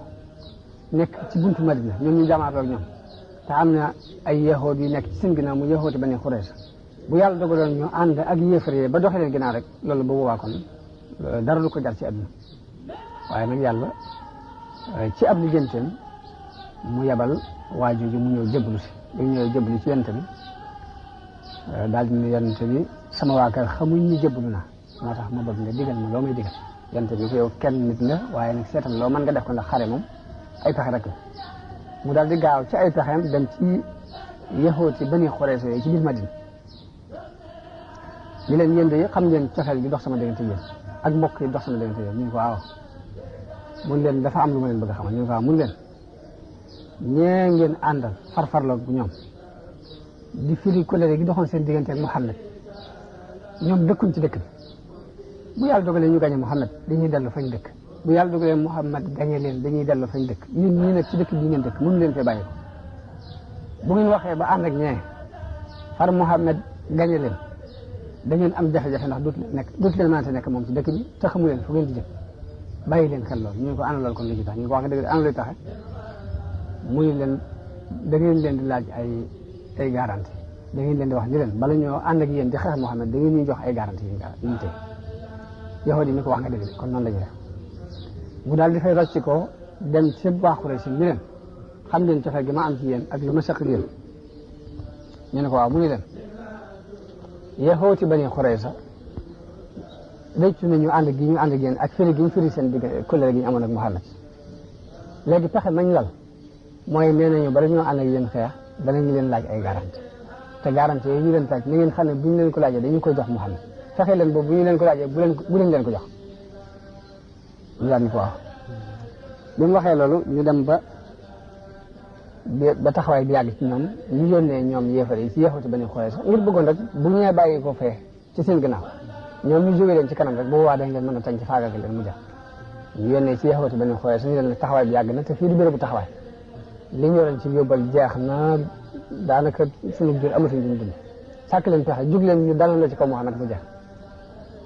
nekk ci buntu Madina ñoom ñu jamaatoo ak ñoom te am na ay yaxoot yu nekk ci seen ginnaaw mu yaxooti Bani Xurayza bu yàlla dogaloon ñu ànd ak yéefar yi ba doxee leen ginnaaw rek loolu bu boobaa kon dara du ko jar ci àdduna waaye nag yàlla ci ab lijjanteem mu yebal waa jooju mu ñëw jëblu si bu ñëwee jëblu ci yonente bi daal di ne yonente bi sama waa kër xamuñ ni jëblu naa moo tax ma bëgg nga digal ma loo may digal yonente bi ko yow kenn nit nga waaye nag seetal loo mën nga def ko ndax xare moom ay pexe rek la mu daal di gaaw ci ay pexeem dem ci yaxooti Bani Xurayza yooyu ci biir Madina ñu leen yéen de xam ngeen cofeel gi dox sama diggante yéen ak mbokk yi dox sama diggante yéen ñu ne ko waaw mun leen dafa am lu ma leen bëgg a xamal ñu ne ko waaw mun leen ñee ngeen àndal farfarloog bu ñoom di firi colère gi doxoon seen diggante ak Muhammad ñoom dëkkuñ ci dëkk bi bu yàlla dogalee ñu gañe Muhammad dañuy dellu fañ dëkk bu yàlla dogalee Muhammad gañe leen dañuy dellu fañ dëkk ñun ñii nag ci dëkk bi ngeen dëkk mënu leen fee bàyyi ko bu ngeen waxee ba ànd ak ñee far Muhammad gañe leen da ngeen am jafe-jafe ndax dootu leen mënante nekk moom ci dëkk bi te xamu leen fu ngeen di jëm bàyyi leen xel loolu ñu ko ana loolu kon li ci tax ñu ko wax nga dëgg ana luy taxe muy leen da ngeen leen di laaj ay garantie da ngeen leen di wax ni leen bala ñoo ànd ak yéen di xeex Muhammad da ngeen ñuy jox ay garantie yu ñu tey yow di ni ko wax nga dëgg kon noonu la ñu def mu daal di fay rocc ko dem ci waa Quraysh ñu leen xam ngeen cofeel gi ma am ci yéen ak lu ma sëq yéen ñu ne ko waaw mu ne leen yaxooti Bani Xurayza rëccu nañu ànd gi ñu ànd ak yéen ak firi gi ñu firi seen digg kóllëre gi ñu amoon ak Muhammad léegi pexe mañ lal mooy nee nañu bala ñoo ànd ak yéen xeex danañu leen laaj ay garanti te garanti yooyu ñu leen laaj na ngeen xam ne bu ñu leen ko laajee dañu koy jox Muhammad fexe leen boobu bu ñu leen ko laajee bu leen ko jox ñu daal ni ko wax bi mu waxee loolu ñu dem ba taxawaay bi yàgg ci ñoom ñu yónnee ñoom yéefar yi ci yaxuti Bani Xurayza ngir bëggoon rek bu ñu nee bàyyi ko fee ci seen gannaaw ñoom ñu jógee leen ci kanam rek bu boobaa dañ leen mën a tañ ci faagagal leen mu jax ñu yónnee ci yaxuti Bani Xurayza ñu leen taxawaay bi yàgg na te fii du bérébu taxawaay li ñu yoroon ci yóbbal jeex na daanaka sunu biir amatuñ duñu dund sàkk leen pexe jug leen ñu daloon la ci kaw Muhammad mu jeex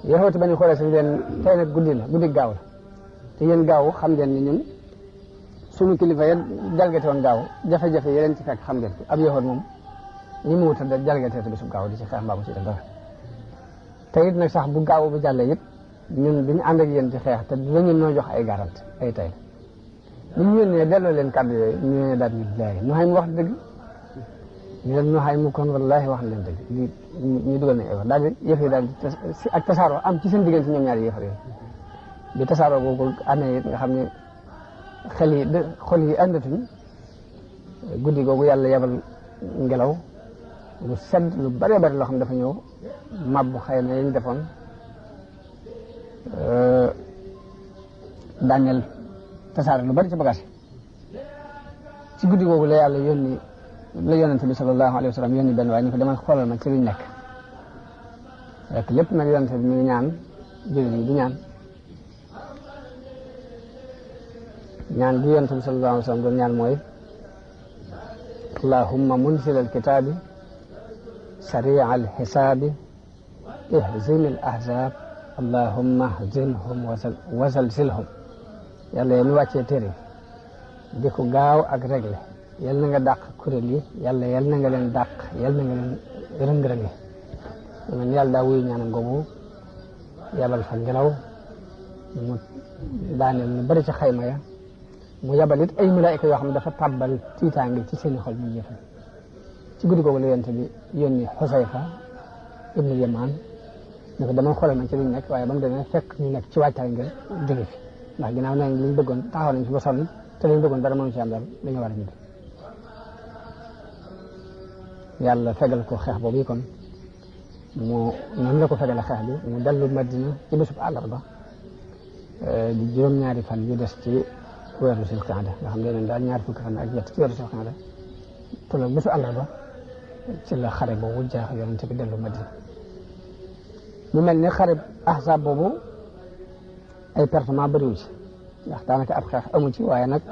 yaxuti Bani Xurayza ñu leen tey nag guddi la guddi gaaw la te yéen gaaw xam ngeen ni ñun sunu kilifa ya jalgate woon gaaw jafe-jafe yi leen ci fekk xam ngeen ko ab yaxoot moom ñi mu wutal da jalgatee te bisu gaaw di ci xeex mbaa mu ci def dara te it nag sax bu gaaw bu jàllee it ñun duñu ànd ak yéen ci xeex te dinañu noo jox ay garante ay tay bu ñu yónnee delloo leen kàddu yooyu ñu ne daal ñu laay nu xay mu wax dëgg ñu leen nu xay mu kon wallaahi wax leen dëgg ñu dugal nañ ay wax daal di yëf yi daal di ak tasaaroo am ci seen diggante ñoom ñaari yëfar yooyu bi tasaaroo boobu amee it nga xam ne xol yi àndatuñ guddi googu yàlla yebal ngelaw lu sedd lu bëree bëri loo xam dafa ñëw mabbu xëy na yañ defoon daaneel tasaare lu bari ci bagage ci guddi googu la yàlla yonent bi sallallahu alayhi wa sallam yónni benn waaye ni ko demal xoolal ma ci luñ nekk rek lépp nag yonent bi mi ngi ñaan jullit yi di ñaan bi yonent bi sallallahu alayhi wa sallam doon ñaan mooy allahumma munzil alkitaabi sari alxisaabi ihzim alahzab allahumma hzimhum wasalsilhum yàlla yéen wàccee téere di ko gaaw ak réglé yal na nga dàq kuréel yi yàlla yal na nga leen dàq yal na nga leen rëng-rëngi man yàlla daa wuyu ñaanam googu yabal fa ngelaw mu daaneel ñu bari ci xayma ya mu yabal it ay malaayika yoo xam ne dafa tàbbal tiitaange ci seeni xol ñu yëfal ci guddi googu la yonent bi yónni Xusayfa ibnu Yamaan ne ko dama xoolal ma ci liñ nekk waaye ba mu demee fekk ñu nekk ci waajtaay ngir jóge fi ndax ginnaaw nañ liñ bëggoon taxaw nañ fi ba sonn te liñ bëggoon dara mënu ci am dara dañu war a ñibbi yàlla fegal ko xeex boobu kon noonu la ko fegale xeex bi mu dellu Madina ci bésub àllarba di juróom-ñaari fan yu des ci weeru Zulqaada nga xam ne daal ñaar fukki fan ak ñett ci weeru Zulqaada tolloog bésu àllarba ci la xare boobu jaax yonent bi dellu Madina mu mel ni xare Ahzab boobu ay pertement bëriwu ci ndax daanaka ab xeex amu ci waaye nag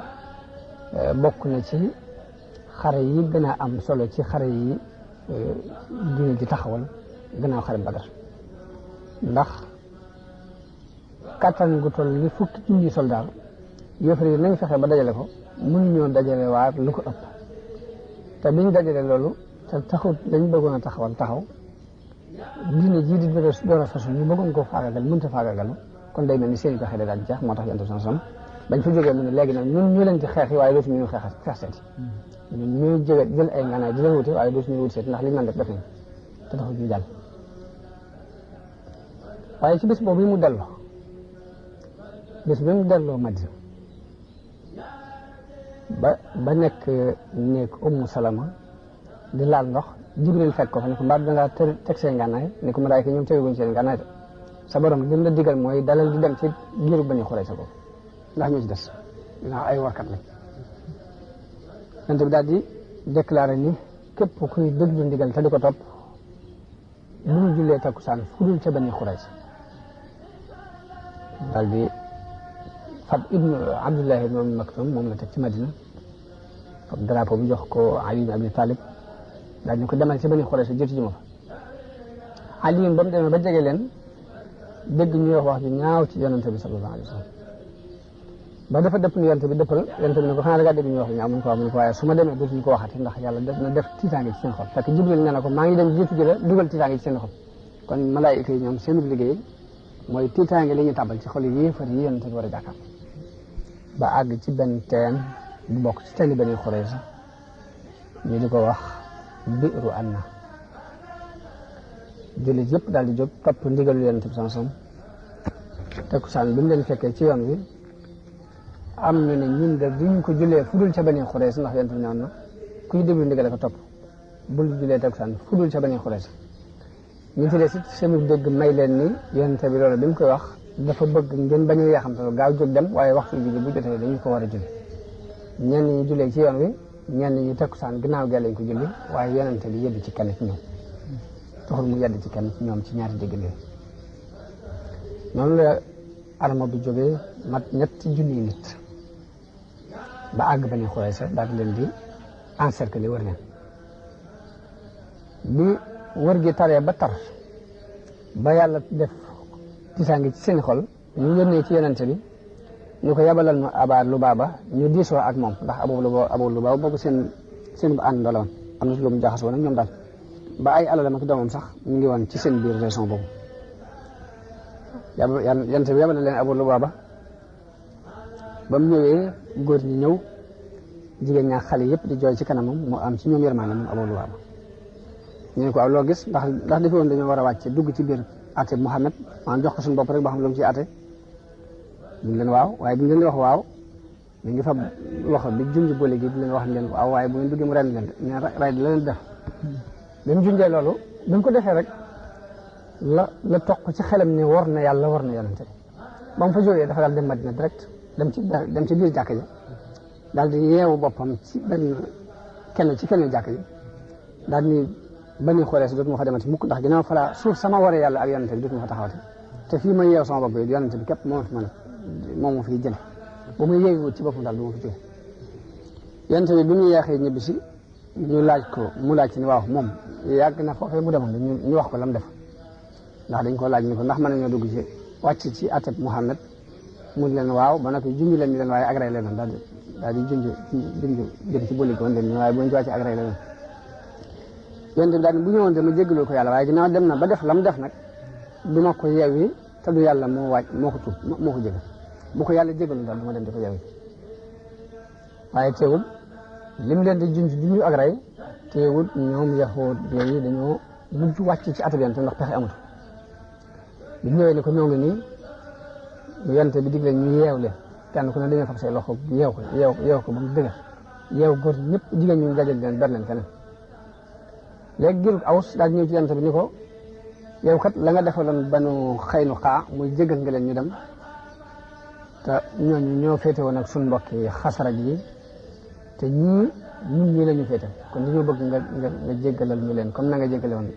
bokk na ci xare yi gën a am solo ci xare yi diine ji taxawal gannaaw xare Badar ndax kattan gu toll ni fukki junni soldaar yëfar yi nañ fexe ba dajale ko mënuñoo dajale waar lu ko ëpp te biñ dajale loolu te taxut lañ bëggoon a taxaw diine jii di door a façon ñu bëggoon koo faagagal mënta faagagalu kon day mel ni seen i pexe da daal di jeex moo tax yonent bi bañ fa jógee mu ne léegi nag ñun ñu leen ci xeex yi waaye dootuñu ñu xeex seeti ñun ñuy jël ay nganaay di leen wuti waaye dootuñu wuti seeti ndax liñ naan def nañ te taxut ñu jàll waaye ci bés boobu mu delloo Madina ba nekk nekk Ummu Salama di laal ndox Jibril fekk ko fa ne ko mbaa dangaa teg seen ngànnaay ne ko malaayka ñoom teguñ seen ngànnaay de sa borom li mu la digal mooy dalal di dem ci giiru Bani Xurayza ko ndax ñoo ci des ndax ay warkat lañ yonent bi daal di déclaré ni képp kuy déglu ndigal te di ko topp bu ñu jullee takkusaan fu dul ca Bani Xurayza daal di fab Abdullah ibnu Maktum moom la teg ci Madina fab drapeau bi jox ko Ali ibn Abi Talib daal ñu ko demal ci Bani Xurayza joti ji ma fa Ali ba mu demee ba jege leen dégg ñuy wax ju ñaaw ci yonent bi sallallahu alayhi wa sallam ba dafa dëpp ni yonent bi dëppal yonent bi ne ko xanaa da ngaa dégg ñuy wax ju ñaaw mun ko waaye su ma demee dootuñu ko waxati ndax yàlla def na def tiitaange ci seen xol fekk Jibril nee na ko maa ngi dem jiitu ji la dugal tiitaange ci seen xol kon malaayika yi ñoom seen liggéey mooy tiitaange li ñu tàbbal ci xol yi yéefar yi yonent bi war a jàkkaar ba àgg ci benn teen bu bokk ci teeni Bani Xurayza ñu di ko wax Bi'ru Anna jullit yëpp daal di jóg topp ndigalu Yonent bi sallallahu alayhi wasallam. takkusaan bi mu leen fekkee ci yoon wi am ñu ne ñun de duñ ko jullee fudul ca Bani Xurayza ndax Yonent bi ñaan na kuy déglu ndigal ko topp bul jullee takkusaan fudul ca Bani Xurayza. ñu ci des it seen dégg may leen ni Yonent bi loolu bi mu koy wax dafa bëgg ngeen bañ a yaxamtalu gaaw jóg dem waaye waxtu julli bu jotee dañu ko war a julli. ñenn ñi jullee ci yoon wi ñenn ñi takkusaan ginnaaw gi lañ ko julli waaye Yonent bi yedd ci kenn ci ñoom taxul mu yedd ci kenn ci ñoom ci ñaari dégg yooyu. noonu la arma bi jógee mat ñetti junniy nit ba àgg Bani Xurayza daal di leen di encercler wër leen bi wër gi taree ba tar ba yàlla def tisaangi ci seen xol ñu yónnee ci Yonent bi ñu ko yabalal ñu Aba Lubaaba ñu diisoo ak moom ndax Abu Lubaaba boobu seen bu ànd la woon am na lu mu jaxasoo nag ñoom daal ba ay alalam ak doomam sax ñu ngi woon ci seen biir région boobu. Yonent bi yabalal leen Abu Lubaaba ba mu ñëwee góor ñi ñëw jigéen ñaa xale yëpp di jooy ci kanamam mu am ci ñoom yërmaande moom Abu Lubaaba ñu ne ko aw loo gis ndax defe woon dañoo war a wàcce dugg ci biir àtte Muhammad maanaam jox ko suñu bopp rek ba xam lu mu ci àtte ñu leen waaw waaye bu ñu leen di wax waaw ñu ngi fa loxo bi junj boole gi di leen wax leen waaw waaye bu ngeen duggee mu ren leen ne ray di la leen def bi mu junjee loolu bi mu ko defee rek la toq ci xelam ne war na yàlla war na Yonent bi ba mu fa jógee dafa daal dem Madina direct dem ci biir jàkk ji daal di yeewu boppam ci kenn jàkk ji daal ni Bani Xurayza dootuma fa demati mukk ndax ginnaaw fa suuf sama waree yàlla ak Yonent bi dootuma fa taxawati te fii ma yeew sama bopp yi Yonent bi képp moom fi jële bu muy yeewu ci boppam daal du ma fi jóge Yonent bi ñu yeexee ñibbi si ñu laaj ko mu laaj ci ni waaw moom yàgg na foofee mu demoon ñu wax ko lam def ndax dañ ko laaj ni ko ndax mën nañoo dugg ci wàcc ci ateb Muhammad mu leen waaw ba noppi junj leen ni leen waaye agré leen daal di junj jëm ci bëli ko woon leen waaye bu ñu ci wàcc agré leen Yonent bi daal bu ñëwoon de ma jéggaloo ko yàlla waaye ginnaaw dem na ba def lam def nag du ma ko yeewi te du yàlla moo ko tuub moo ko jégal bu ko yàlla jégalu daal du ma dem di ko yeewi waaye teewul lim leen di junj ak rey teewul ñoom yahuud yooyu dañoo mujj wàcc ci ateb Yonent ndax pexe amut bi ñëwee ni ko ñoo ngi nii Yonent bi digle ñu yeew leen kenn ku ne dañoo fab say loxo yeew ko ba mu dëgër yeew góor ñëpp jigéen ñu jajal leen ber leen feneen léegi giirug Aws daal ñëw ci Yonent bi ni ko yow kat la nga defaloon Banu Xaynuqa muy jégal nga leen ñu dem te ñooñu ñoo féete woon ak suñu mbokk yi Xasraj yi te ñun ñii la ñu féete kon dañoo bëgg nga jéggalal ñu leen comme na nga jéggale woon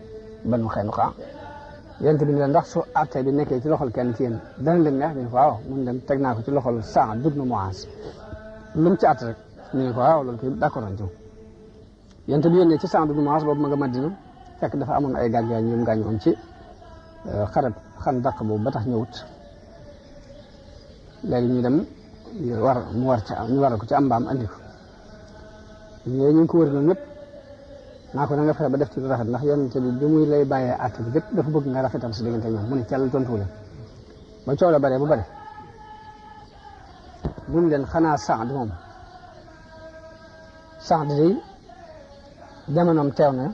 Banu Xaynuqa Yonent bi ne leen ndax su àtte bi nekkee ci loxol kenn ci yéen dana leen neex ñu ne ko waaw mun leen teg naa ko ci loxol Saad ibn Muaaz lu mu ci àtte rek ñu ne ko waaw loolu koy d'accord nañ ci Yonent bi yónnee ci Saad ibn Muaaz boobu ma nga Madina fekk dafa amoon ay gaañ ñu gaañoon ci xarab Xandaq boobu ba tax ñëwut léegi ñu dem ñu waral ko ci am mbaam andi ko ñu ngi ko wër noonu ñëpp naa ko na nga fexe ba def ci lu rafet ndax Yonent bi muy lay bàyyee àtte bi lépp dafa bëgg nga rafetal si diggante ñoom mu ne cell tontu leen ba coow la bare bu bare buñ leen xanaa Saad day jamonoom teew na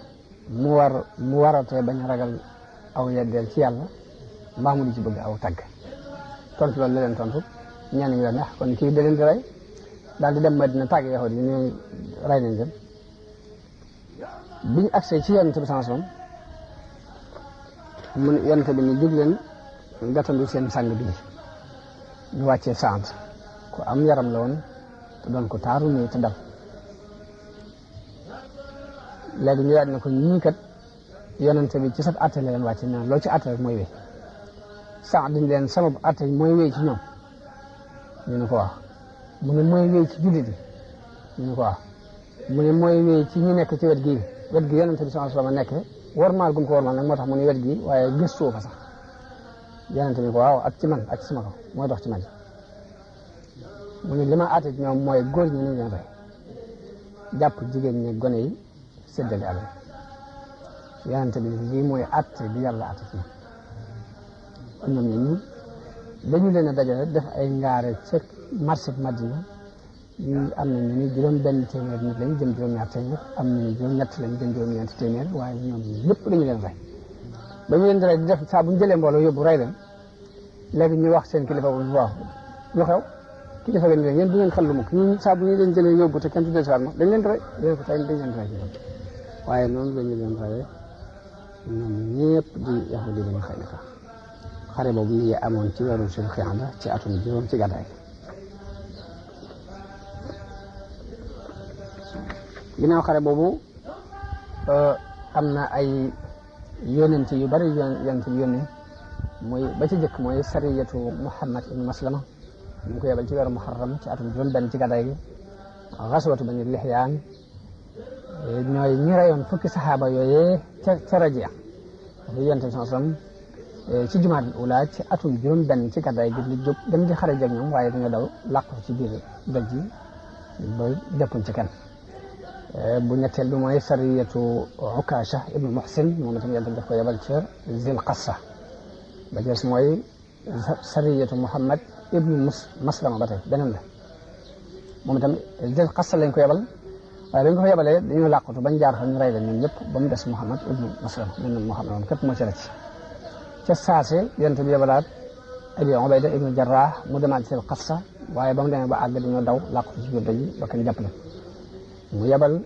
mu waratee bañ a ragal aw yeddeel ci yàlla mbaa mu di ci bëgg aw tagg tontu loolu la leen tontu ñenn ñi la neex kon kii da leen di rey daal di dem Madina tàgg yahuud yi ñu rey nañ dem biñu agsee ci Yonent bi sallallahu alayhi wasallam mu Yonent bi ni jóg leen gàttandu seen sang bi ñu wàccee Saad ku am yaram la woon te doon ko taaru nii te dal léegi ñu daal ne ko ñii kat Yonent bi ci sab àtte la leen wàcce naan loo ci àtte rek mooy wéy Saad dañ leen sababu àtte mooy wéy ci ñoom ñu ne ko wax mu ne mooy wéy ci jullit yi ñu ne ko wax mu ne mooy wéy ci ñu nekk ci wet gi Yonent bi sallallahu alayhi wasallam nekk warmaal gum ko warmaal nag moo tax mu ne wet gi waaye gëstoo fa sax Yonent bi ko waaw ak ci man ak ci sama kaw mooy dox ci man mu ne li ma àtte ci ñoom mooy góor ñi nañ leen rey jàpp jigéen ñi gone yi séddale alal Yonent bi lii mooy àtte bi yàlla àtte ci ñoom ñi dañu leen a dajale def ay ngaare ca marché Madina ñu am na ñu ni juróom benn téeméer nit lañu jëm juróom ñaar téeméer am na ñu juróom ñett lañu jëm juróom ñeenti téeméer waaye ñoom ñëpp dañu leen rey ba ñu leen di rey di def saa bu ñu jëlee mbooloo yóbbu rey leen léegi ñu wax seen kilifa bu waaw lu xew kilifa ga ni leen yéen du ngeen xel lu mukk ñun saa bu ñu leen jëlee yóbbu te kenn du dellusiwaat ma dañ leen di rey dañ ko tey dañ leen di rey waaye noonu la ñu leen reyee ñoom ñëpp di yahudi Bani Qaynuqa xare boobu ñu ngi amoon ci weeru Sul Qiada ci atum juróom ci gàddaay ginnaaw xare boobu am na ay yónent yu bari yónent yu yónni mooy ba ci jëkk mooy sariyatu Muhammad ibn Maslama ñu ngi ko yebal ci weeru Muharram ci atum juróom benn ci gàddaay gi xaswatu Bani Lihyaan ñooy ñi rayoon fukki saxaaba yooyee ca Rajia bu yonent bi sallam ci jumaadul ula ci atum juróom benn ci gàddaay gi li jóg dem di xare jeg ñoom waaye dañoo daw làqu ci biir doj ji ba jàppuñ ci kenn bu ñetteel bi mooy sariyatu Ukasha ibnu Muhsin moom itam yonent bi daf ko yebal ca Zil Qassa ba jees mooy sariyatu Muhammad ibnu Maslama ba tey beneen la moom itam Zil Qassa lañ ko yebal waaye dañ ko fa yebalee dañoo làqatu bañ jaar fa ñu rey leen ñun ñëpp ba mu des Muhammad ibnu Maslama ñun Muhammad moom képp moo ci rëcc ca saase yonent bi yebalaat Abi Ubayda ibnu Jarrah mu demaat Zil Qassa waaye ba mu demee ba àgg dañoo daw làqatu ci biir doj yi ba kenn jàpp leen mu yebal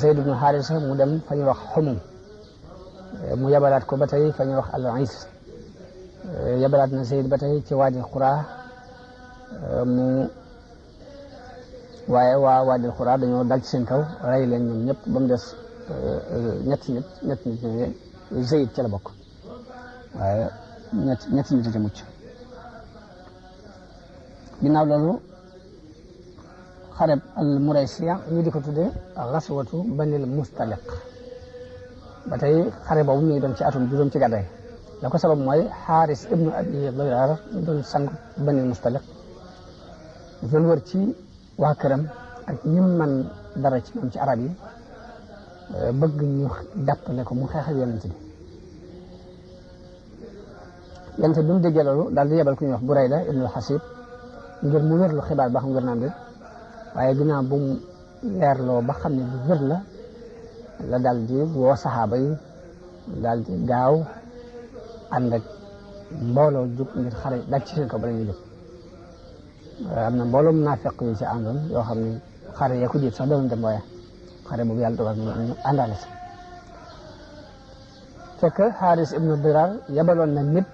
Zayd ibnu Haarisa mu dem fa ñuy wax Xumum mu yebalaat ko ba tey fa ñuy wax Al-Is yebalaat na Zayd ba tey ci Waadi Xuraa waaye waa Waadi Xuraa dañoo dal ci seen kaw rey leen ñoom ñëpp ba mu des ñetti nit ñooñu Zayd ca la bokk waaye ñetti nit a mucc ginnaaw loolu xareb al Muraysiya ñu di ko tuddee xaswatu Banil Mustaliq ba tey xare boobu ñu ngi doon ci atum juróom ci gàddaay la ko sabab mooy Xaaris ibnu Abi Dirar doon sang Banil Mustaliq doon wër ci waa këram ak ñi man dara ci moom ci arab yi bëgg ñu jàppale ko mu xeex ak yonent bi yonent bi mu déggee loolu daal di yebal ku ñuy wax Burayda ibnu Xasib ngir mu wér lu xibaar ba xam wér naam de waaye ginnaaw bu mu leerloo ba xam ne lu wér la daal di woo saxaaba yi daal di gaaw ànd ak mbooloo jóg ngir xare daj ci seen kaw bala ñuy jóg am na mbooloo munaafiq yu ci àndoon yoo xam ne xare ya ko jiit sax doon dem waaye xare boobu yàlla dogal ñu àndaale si fekk Xaaris ibnu Dirar yabaloon na nit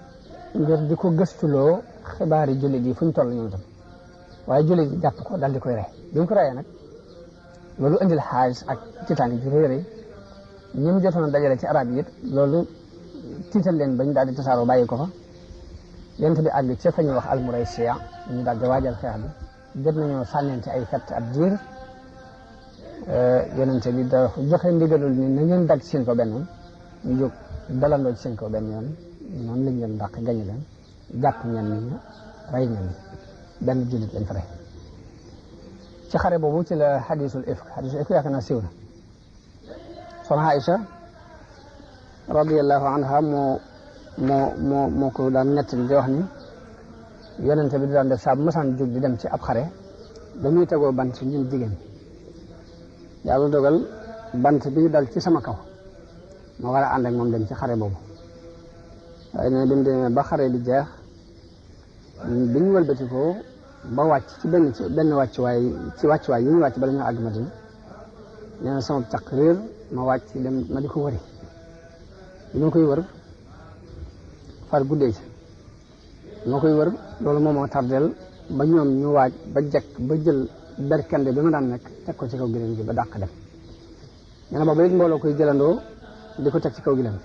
ngir di ko gëstuloo xibaari jullit yi fu ñu toll ñoom itam waaye jullit yi jàpp ko daal di koy rey bi mu ko reyee nag loolu indil Xaaris ak tiitaange ju rëy ñi mu jotoon a dajale ci arab yi it loolu tiital leen bañ daal di tasaaroo bàyyi ko fa yonent bi àgg ca fa ñuy wax al-Muraysiya ñu daal di waajal xeex bi jot nañoo sànnente ay fett ab diir yonent bi da joxe ndigalul ni na ngeen dal ci seen kaw benn yoon ñu jóg dalandoo ci seen kaw benn yoon noonu lañ leen dàq gañe leen jàpp ñenn ñi rey ñenn ñi benn jullit lañ fa rey ci xare boobu ci la xadisul ifk yaakaar naa siiw na soxna Aïcha radiyallahu anha moo ko daan nettali di wax ni yonente bi di daan def saa bu masaan jóg di dem ci ab xare dañuy tegoo bant ñun jigéen yàlla dogal bant bi dal ci sama kaw ma war a ànd ak moom dem ci xare boobu waaye ne bi mu demee ba xare bi jeex bi ñu wëlbati ko ba wàcc ci benn wàccuwaay yi ñu wàcc bala ñoo àgg Madina nee na sama caq réer ma wàcc dem ma di ko wëri bi ma koy wër far guddee ci bi ma koy wër loolu moom moo tardeel ba ñoom ñu waaj ba jekk ba jël berkende bi ma daan nekk teg ko ci kaw gileem gi ba dàq dem nee na booba it mbooloo koy jëlandoo di ko teg ci kaw gileem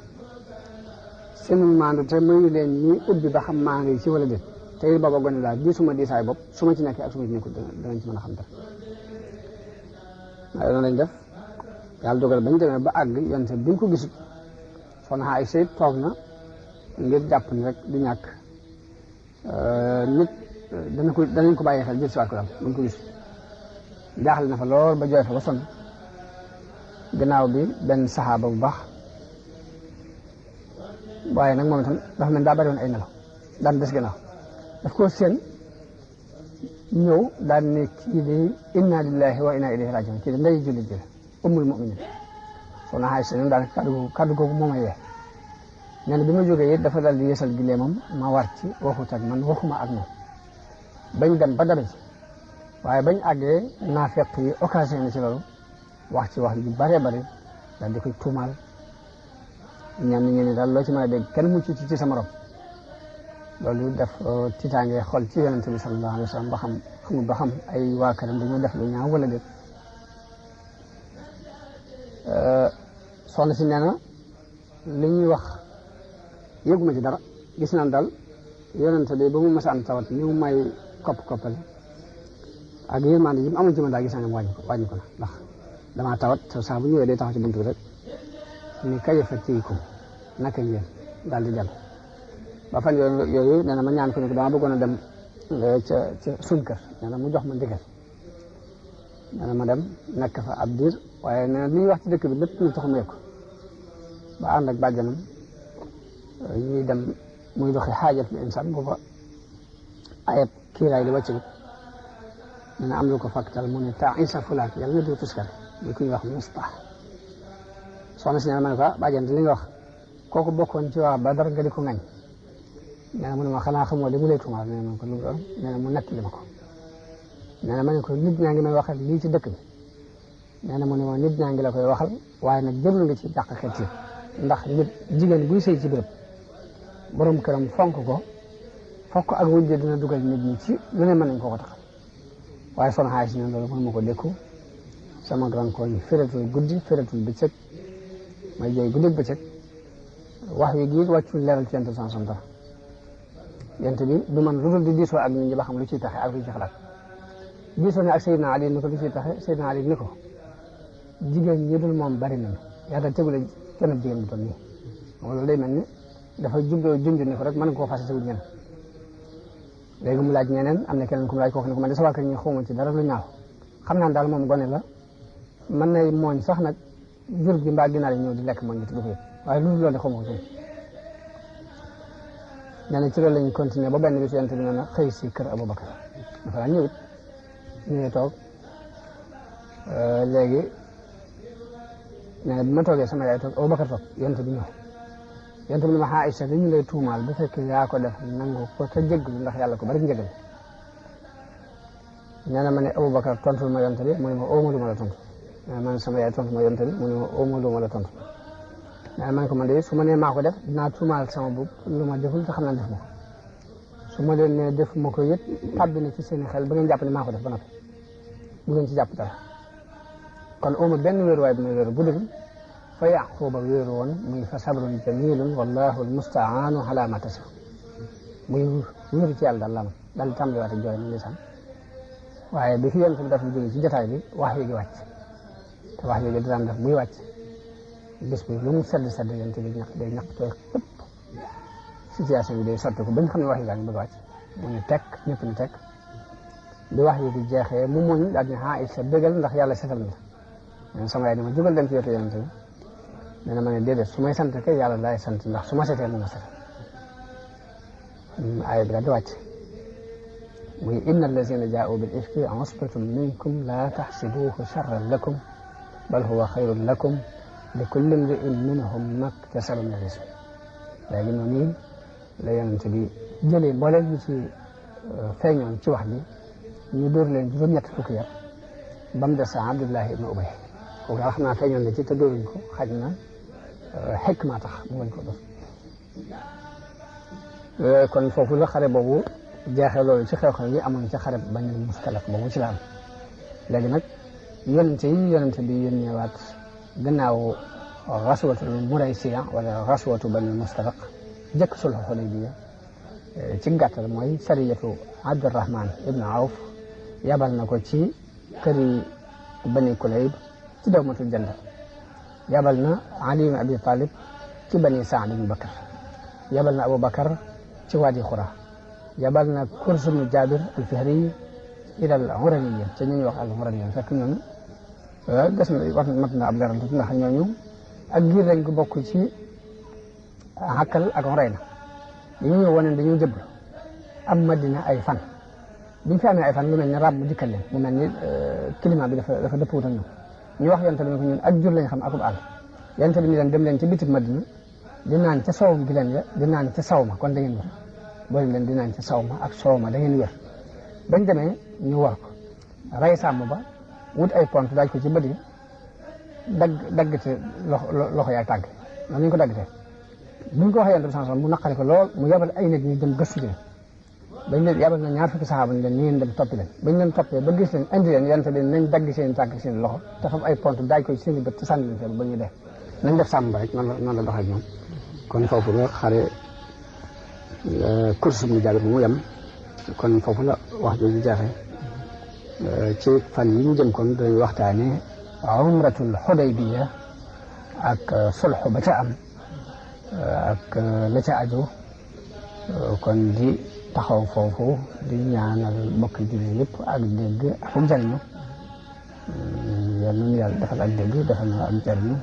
seen maandu te mayu leen ñi ubbi ba xam maa ngi ci wala déet te it booba gone daal gisuma diisaay bopp su ma ci nekkee ak su ma ci nekkul danañ ci mën a xam dara waaye noonu lañ def yàlla dogal bañ demee ba àgg yonte bi ñu ko gisut soxna Aysa toog na ngir jàpp ni rek du ñàkk nit danañ ko bàyyi xel jël si waat ko daal buñ ko gis jaaxle na fa lool ba jooy fa ba sonn gannaaw bi benn saxaaba bu baax waaye nag moom itam dafa mel daa bari woon ay nelaw daan des gannaaw daf ko seen ñëw daan ne kii de inna lillahi wa inna ilayhi rajiun kii de ndey jullit ji ummul muminin soxna Aysa daal kaddu googu moo may yee nee na bi ma jógee it dafa dal di yeesal gileemam ma war ci waxut ak man waxuma ak moom bañ dem ba dabe ci waaye bañ àggee naafeq yi occasion ni ci loolu wax ci wax ju bare bare daal di koy tuumaal ñenn ñi ne daal loo ci mën a dégg kenn mucc ci sa morom loolu def tiitaange xol ci yonent bi sallallahu alayhi wa sallam ba xamul ba xam ay waa këram dañoo def lu ñaaw wala déet soxna si nee na li ñuy wax yëguma ci dara gis naan daal yonent bi ba mu mës a am tawat ni mu may koppale ak yërmande yi mu amoon ci man daal gis naa ne wàññi ko na ndax damaa tawat saa bu ñëwee day taxaw ci buntu bi rek ni kayfa tiikum naka ngeen daal di dem ba fan yooyu nee na ma ñaan ko ne ko dama bëggoon a dem ca suñ kër nee na mu jox ma ndigal nee na ma dem nekk fa ab diir waaye nee na li ñuy wax ci dëkk bi lépp ñu tax mu ko ba ànd ak bàjjanam ñuy dem muy doxi xaajat li insaan booba ayeb kiiraay li wàcc nee na am lu ko fàktal mu ne taa isa fulaak yàlla na doo tuskare muy ku ñuy wax Mustah soxna si nee na ma ne ko bàjjan li nga wax kooku bokkoon ci waa Badar nga di ko ngañ nee na mu ne ma xanaa xamoo li mu lay tuumaal nee na ko lu doon nee na mu nekk li ma ko nee na ma ne ko nit ñaa ngi may waxal lii ci dëkk bi nee na mu ne ma nit ñaa ngi la koy waxal waaye nag jërul nga ci jàq xet yi ndax nit jigéen buy sëy ci béréb borom këram fonk ko fokk ak wujje dina dugal nit ñi ci lu ne mën nañ koo ko taxal waaye soxna Aysa ne loolu mënu ma ko dékku sama ranko yi fératul guddi fératul bëccëg may jooy guddi bëccëg wax wi gii wàccul leeral ci yent sansom dara yent bi du man lu dul di diisoo ak nit ñi ba xam lu ciy taxe ak lu ci xalaat diisoo ne ak Seydina Ali ni ko lu ciy taxe Seydina Ali ni ko jigéen ñi dul moom bari nañu yàlla tegule kenn jigéen bu toll nii loolu day mel ni dafa jubloo junj ni ko rek mën koo fase tewul ñeneen léegi mu laaj ñeneen am na keneen ku mu laaj koo xam ne ko man de sa waa kër ñi xawma ci dara lu ñaaw xam naa daal moom gone la mën nay mooñ sax nag jur gi mbaa ginaar yi ñëw di lekk mooñ gi te du ko yëg waaye loolu de xawma ko ci nee na ci loolu lañu continuer ba benn bis yonent bi nee na xëy si kër Aboubacar dafa laa ñëwit ñëwee toog léegi nee na bi ma toogee sama yaay toog Aboubacar toog yonent bi ñëw yonent bi ne ma Aïcha li ñu lay tuumaal bu fekkee yaa ko def nangu ko te jéggalu ndax yàlla ko bari njëgal nee na ma ne Aboubacar tontul ma yonent bi mu ne ma ooma lu ma la tontu nee na man sama yaay tontu ma yonent bi mu ne ma ooma lu ma la tontu nee na ma ne ko man de su ma nee maa ko def dinaa tuumaal sama bopp lu ma deful te xam naa def ma ko su ma leen nee def ma ko yët tàbbi na ci seen xel ba ngeen jàpp ne maa ko def ba noppi bu ngeen ci jàpp dara kon ooma benn wéeruwaay bi may wéeru bu dul fa Yaquba wéeru woon muy fa sabrun jamilun wallahu almustaanu ala ma tasif muy wéeru ci yàlla daal la daal di tàmbaliwaat ak jooy na ndeysaan waaye bi fi yonent bi daf jóge ci jotaay bi wax yi gi wàcc te wax yooyu daan def muy wàcc bés bi lu mu sedd yonent bi day ñaq tooy xëpp situation bi day sotti ko bañ xam ne wax yi gaa ngi bëgg a wàcc mu ne tekk ñëpp ne tekk bi wax yi di jeexee mu muñ daal ne Aïcha bégal ndax yàlla setal na la sama yaay dama jógal dem ci wetu yonent bi nee na ma ne déedéet su may sant kay yàlla laay sant ndax su ma setee mu ma setal aaya bi daal di wàcc muy inna allazina jaa'u bil ifki usbatun minkum la taxsibuhu charran lakum bal huwa xayrun lakum li kulli imri'in minhum maktasaba min al-ism léegi noonu la yonent bi jëlee mbooleem ñi ci feeñoon ci wax bi ñu dóor leen juróom-ñett fukki yar ba mu des Abdullahi ibn Ubay kooku daal xam naa feeñoon na ci te dóoruñ ko xaj na xikma tax mu bañ ko dóor kon foofu la xare boobu jeexee loolu ci xew-xew yi amoon ci xare Banil Mustalaq boobu ci la am léegi nag yonent bi yónneewaat gannaaw xaswatu Muraysiya wala xaswatu Banil Mustalaq jëkk sulhu Hudaybiya ci gàttal mooy sariyatu Abdurrahman ibn Awf yabal na ko ci këri Bani Kulayb ci dawmatul Jandal yabal na Ali ibn Abi Talib ci Bani Saad ibn Bakr yabal na Aboubacar ci Wadi Xura yabal na Kurs ibn Jabir al-Fihri ila al-Uraniyya te ñu wax al-Uraniyya fekk ñoom des na wax mat na ab leeral ndax ñooñu ak giir lañ ko bokk ci Hakkal ak Urayna dañu ñëw wane dañu jëblu am Madina ay fan biñ fi amee ay fan lu mel ni rab mu dikkal leen mu mel ni climat bi dafa dëppwut ak ñoom ñu wax yonent bi ne ko ñun ak jur lañ xam akub àll yonent bi ni leen dem leen ci bitib Madina di naan ca soowum gi leen ya di naan ca saw ma kon da ngeen wér boole leen di naan ca saw ma ak soow ma da ngeen wér bañ demee ñu war ko rey sàmm ba wut ay pont daaj ko ci bët yi daggte loxo yaay tàgg noonu ñu ko daggte bu ñu ko waxee yonent bi mu naqari ko lool mu yabal ay nit ñu dem gëstu leen bañ leen yabal na ñaar fukki saxaaba ñu leen ñu ngeen dem toppi leen bañ leen toppee ba gis leen indi leen yonent bi nañ dagg seen tànk seen loxo te fam ay pont daaj ko ci seen i bët te sànni leen fee ba ñu dee nañ def sàmm ba rek noonu la doxee ak ñoom kon foofu la xare course bu Jaabir mu yem kon foofu la wax jooju jeexee ci fan yi ñu jëm kon dañuy waxtaane umratul Hudaybiya ak sulh ba ca am ak la ca aju kon di taxaw foofu di ñaanal mbokki jullit yëpp ak dégg ak jariñu yal na yàlla defal ak dégg defal na ak jariñu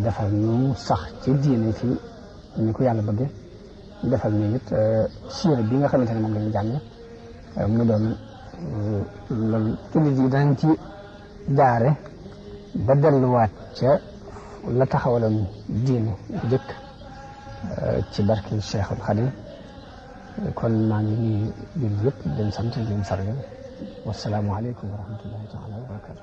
defal ñu sax ci diine fi ni ko yàlla bëgge defal ñu it siira bi nga xamante ne moom la ñu jàng mu doon loolu jullit yi danañ ci jaare ba delluwaat ca la taxawaloon diine bu jëkk ci barke Cheikhul Khadim kon maa ngi nuyu jullit yëpp di leen sant di leen sargal wasalaamu aleykum wa rahmatullahi taala wa barakatu